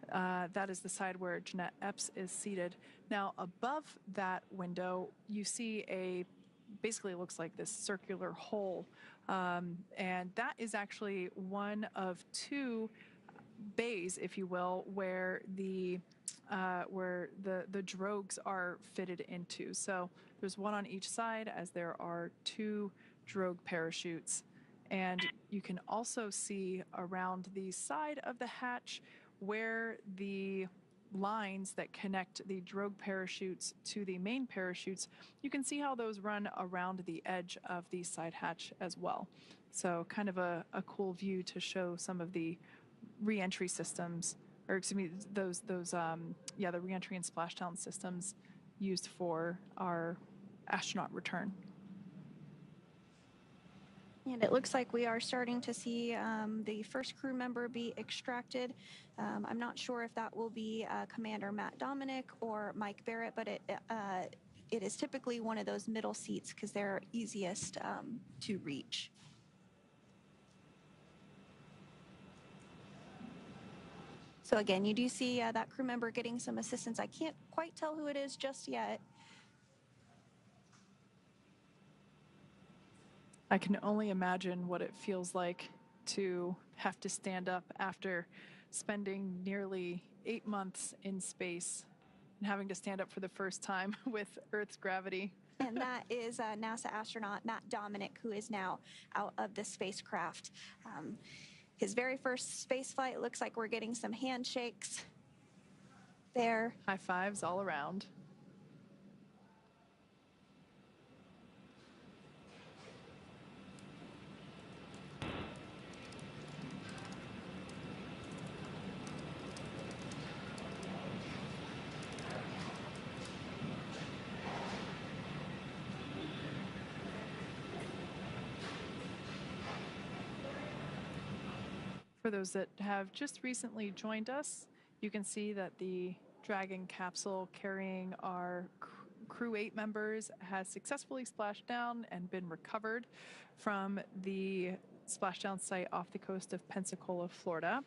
That is the side where Jeanette Epps is seated. Now, above that window, you see basically looks like this circular hole, and that is actually one of two bays, if you will, where the drogues are fitted into. So there's one on each side, as there are two drogue parachutes. And you can also see around the side of the hatch where the lines that connect the drogue parachutes to the main parachutes, you can see how those run around the edge of the side hatch as well. So kind of a cool view to show some of the re-entry systems, or excuse me, the re-entry and splashdown systems used for our astronaut return. And it looks like we are starting to see the first crew member be extracted. I'm not sure if that will be Commander Matt Dominic or Mike Barrett, but it is typically one of those middle seats because they're easiest to reach. So again, you do see that crew member getting some assistance. I can't quite tell who it is just yet. I can only imagine what it feels like to have to stand up after spending nearly 8 months in space and having to stand up for the first time with Earth's gravity. And that is NASA astronaut Matt Dominic, who is now out of the spacecraft. His very first space flight. Looks like we're getting some handshakes there. High fives all around. For those that have just recently joined us, you can see that the Dragon capsule carrying our Crew-8 members has successfully splashed down and been recovered from the splashdown site off the coast of Pensacola, Florida.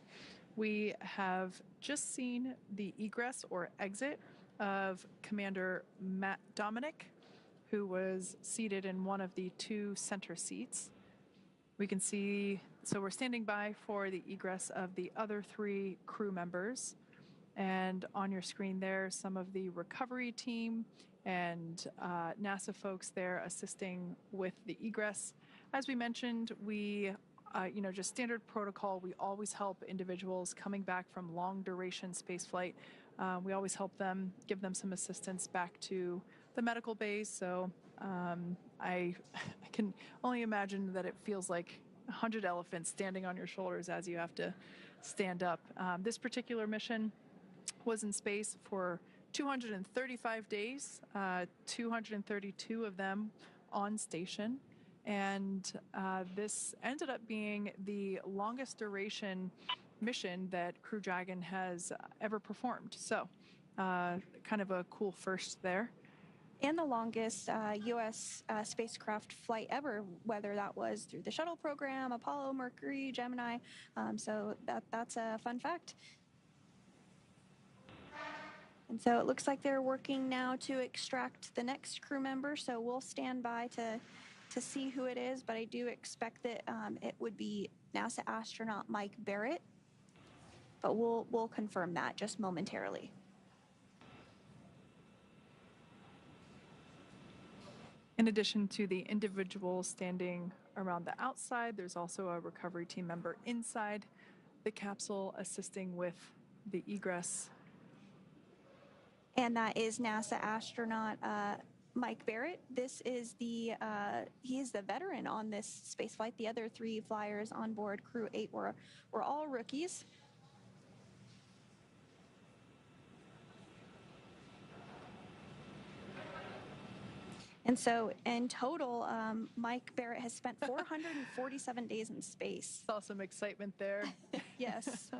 We have just seen the egress or exit of Commander Matt Dominic, who was seated in one of the two center seats. We can see, so we're standing by for the egress of the other three crew members. And on your screen there, some of the recovery team and NASA folks there assisting with the egress. As we mentioned, we, just standard protocol, we always help individuals coming back from long duration spaceflight. We always help them, give them some assistance back to the medical base. So I can only imagine that it feels like 100 elephants standing on your shoulders as you have to stand up. This particular mission was in space for 235 days, 232 of them on station. And this ended up being the longest duration mission that Crew Dragon has ever performed. So kind of a cool first there. And the longest U.S. spacecraft flight ever, whether that was through the shuttle program, Apollo, Mercury, Gemini. So that's a fun fact. And so it looks like they're working now to extract the next crew member. So we'll stand by to see who it is, but I do expect that it would be NASA astronaut Mike Barrett, but we'll confirm that just momentarily. In addition to the individual standing around the outside, there's also a recovery team member inside the capsule assisting with the egress. And that is NASA astronaut Mike Barrett. This is he is the veteran on this space flight. The other 3 flyers on board Crew-8 were all rookies. And so in total, Mike Barrett has spent 447 days in space. Saw some excitement there. Yes.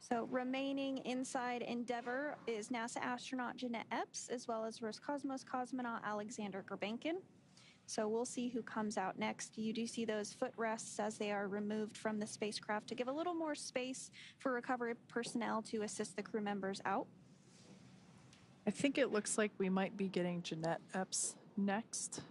So remaining inside Endeavour is NASA astronaut Jeanette Epps, as well as Roscosmos cosmonaut Alexander Gurbankin. So we'll see who comes out next. You do see those footrests as they are removed from the spacecraft to give a little more space for recovery personnel to assist the crew members out. I think it looks like we might be getting Jeanette Epps next.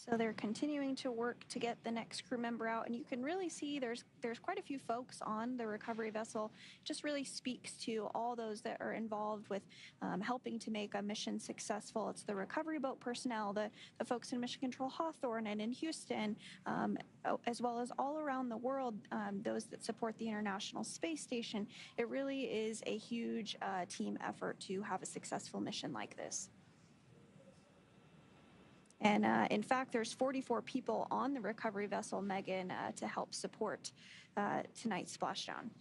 So they're continuing to work to get the next crew member out, and you can really see there's quite a few folks on the recovery vessel. It just really speaks to all those that are involved with helping to make a mission successful. It's the recovery boat personnel, the folks in Mission Control Hawthorne and in Houston, as well as all around the world, those that support the International Space Station. It really is a huge team effort to have a successful mission like this. And in fact, there's 44 people on the recovery vessel, Megan, to help support tonight's splashdown.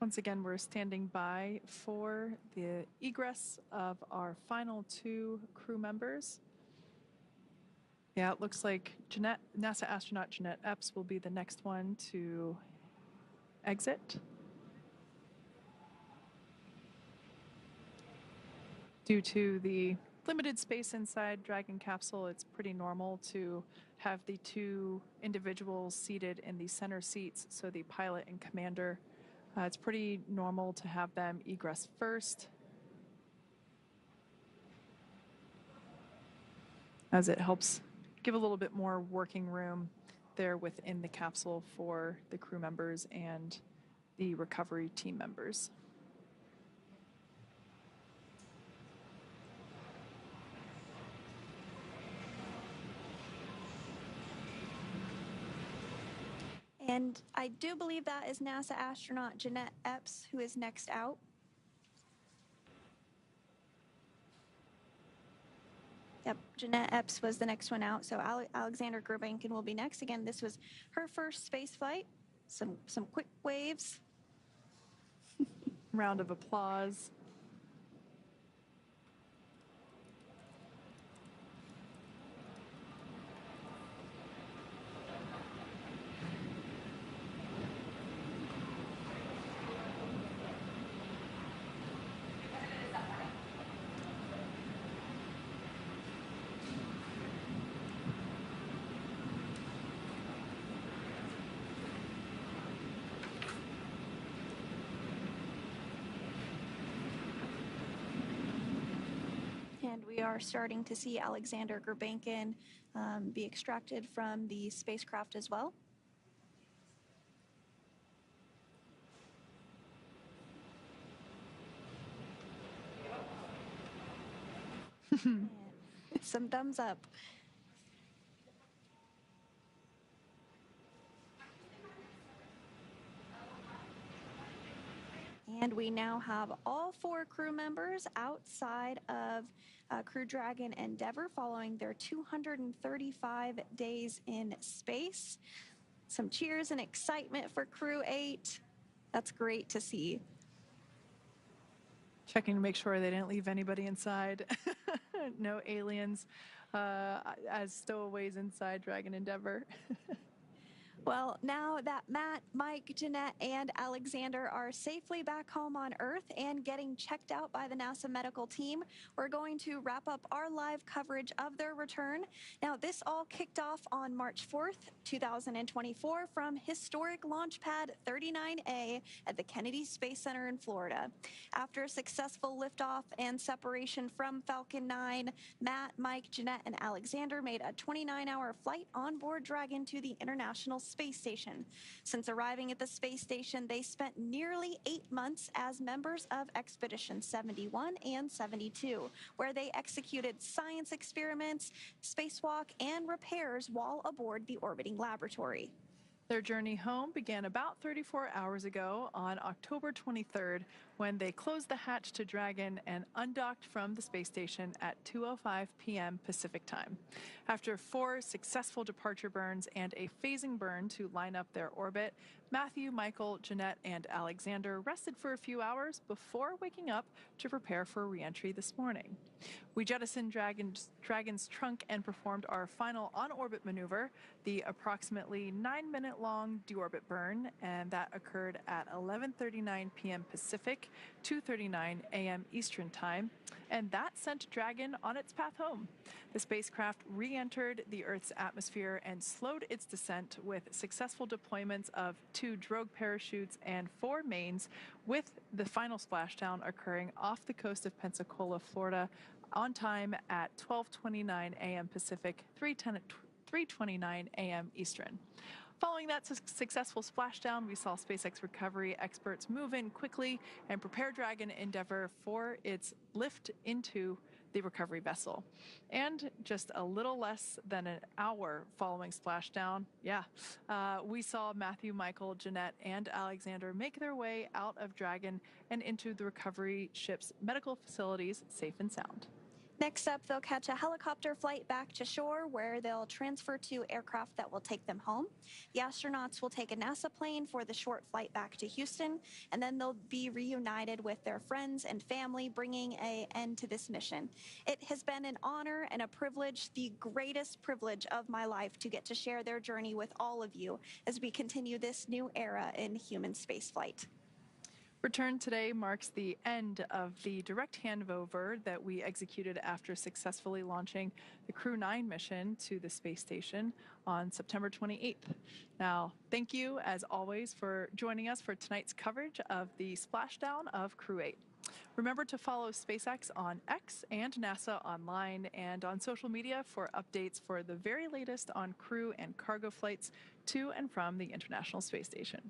Once again, we're standing by for the egress of our final 2 crew members. Yeah, it looks like NASA astronaut Jeanette Epps will be the next one to exit. Due to the limited space inside Dragon capsule, it's pretty normal to have the 2 individuals seated in the center seats, so the pilot and commander. It's pretty normal to have them egress first, as it helps give a little bit more working room there within the capsule for the crew members and the recovery team members. And I do believe that is NASA astronaut Jeanette Epps who is next out. Yep, Jeanette Epps was the next one out. So Alexander Gurbankin will be next. Again, this was her first space flight. Some quick waves. Round of applause. And we are starting to see Alexander Gurbankin be extracted from the spacecraft as well. Some thumbs up. And we now have all 4 crew members outside of Crew Dragon Endeavour following their 235 days in space. Some cheers and excitement for Crew-8. That's great to see. Checking to make sure they didn't leave anybody inside. No aliens as stowaways inside Dragon Endeavour. Well, now that Matt, Mike, Jeanette, and Alexander are safely back home on Earth and getting checked out by the NASA medical team, we're going to wrap up our live coverage of their return. Now, this all kicked off on March 4th, 2024 from historic Launch Pad 39A at the Kennedy Space Center in Florida. After a successful liftoff and separation from Falcon 9, Matt, Mike, Jeanette, and Alexander made a 29-hour flight on board Dragon to the International Space Station. Since arriving at the space station, they spent nearly 8 months as members of Expedition 71 and 72, where they executed science experiments, spacewalk, and repairs while aboard the orbiting laboratory. Their journey home began about 34 hours ago on October 23rd when they closed the hatch to Dragon and undocked from the space station at 2:05 p.m. Pacific time. After 4 successful departure burns and a phasing burn to line up their orbit, Matthew, Michael, Jeanette, and Alexander rested for a few hours before waking up to prepare for re-entry this morning. We jettisoned Dragon's trunk and performed our final on-orbit maneuver, the approximately 9-minute-long deorbit burn, and that occurred at 11:39 p.m. Pacific, 2:39 a.m. Eastern Time, and that sent Dragon on its path home. The spacecraft re-entered the Earth's atmosphere and slowed its descent with successful deployments of 2 drogue parachutes and 4 mains, with the final splashdown occurring off the coast of Pensacola, Florida, on time at 12:29 a.m. Pacific, 3:29 a.m. Eastern. Following that successful splashdown, we saw SpaceX recovery experts move in quickly and prepare Dragon Endeavour for its lift into the recovery vessel. And just a little less than an hour following splashdown, we saw Matthew, Michael, Jeanette, and Alexander make their way out of Dragon and into the recovery ship's medical facilities safe and sound. Next up, they'll catch a helicopter flight back to shore where they'll transfer to aircraft that will take them home. The astronauts will take a NASA plane for the short flight back to Houston, and then they'll be reunited with their friends and family, bringing an end to this mission. It has been an honor and a privilege, the greatest privilege of my life, to get to share their journey with all of you as we continue this new era in human spaceflight. Return today marks the end of the direct handover that we executed after successfully launching the Crew-9 mission to the space station on September 28th. Now, thank you, as always, for joining us for tonight's coverage of the splashdown of Crew-8. Remember to follow SpaceX on X and NASA online and on social media for updates for the very latest on crew and cargo flights to and from the International Space Station.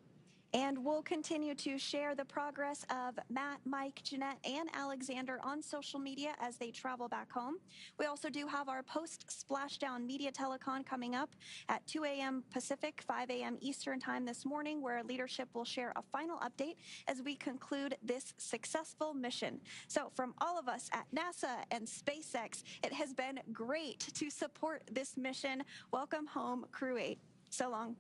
And we'll continue to share the progress of Matt, Mike, Jeanette, and Alexander on social media as they travel back home. We also do have our post-splashdown media telecon coming up at 2 a.m. Pacific, 5 a.m. Eastern Time this morning, where leadership will share a final update as we conclude this successful mission. So from all of us at NASA and SpaceX, it has been great to support this mission. Welcome home, Crew-8. So long.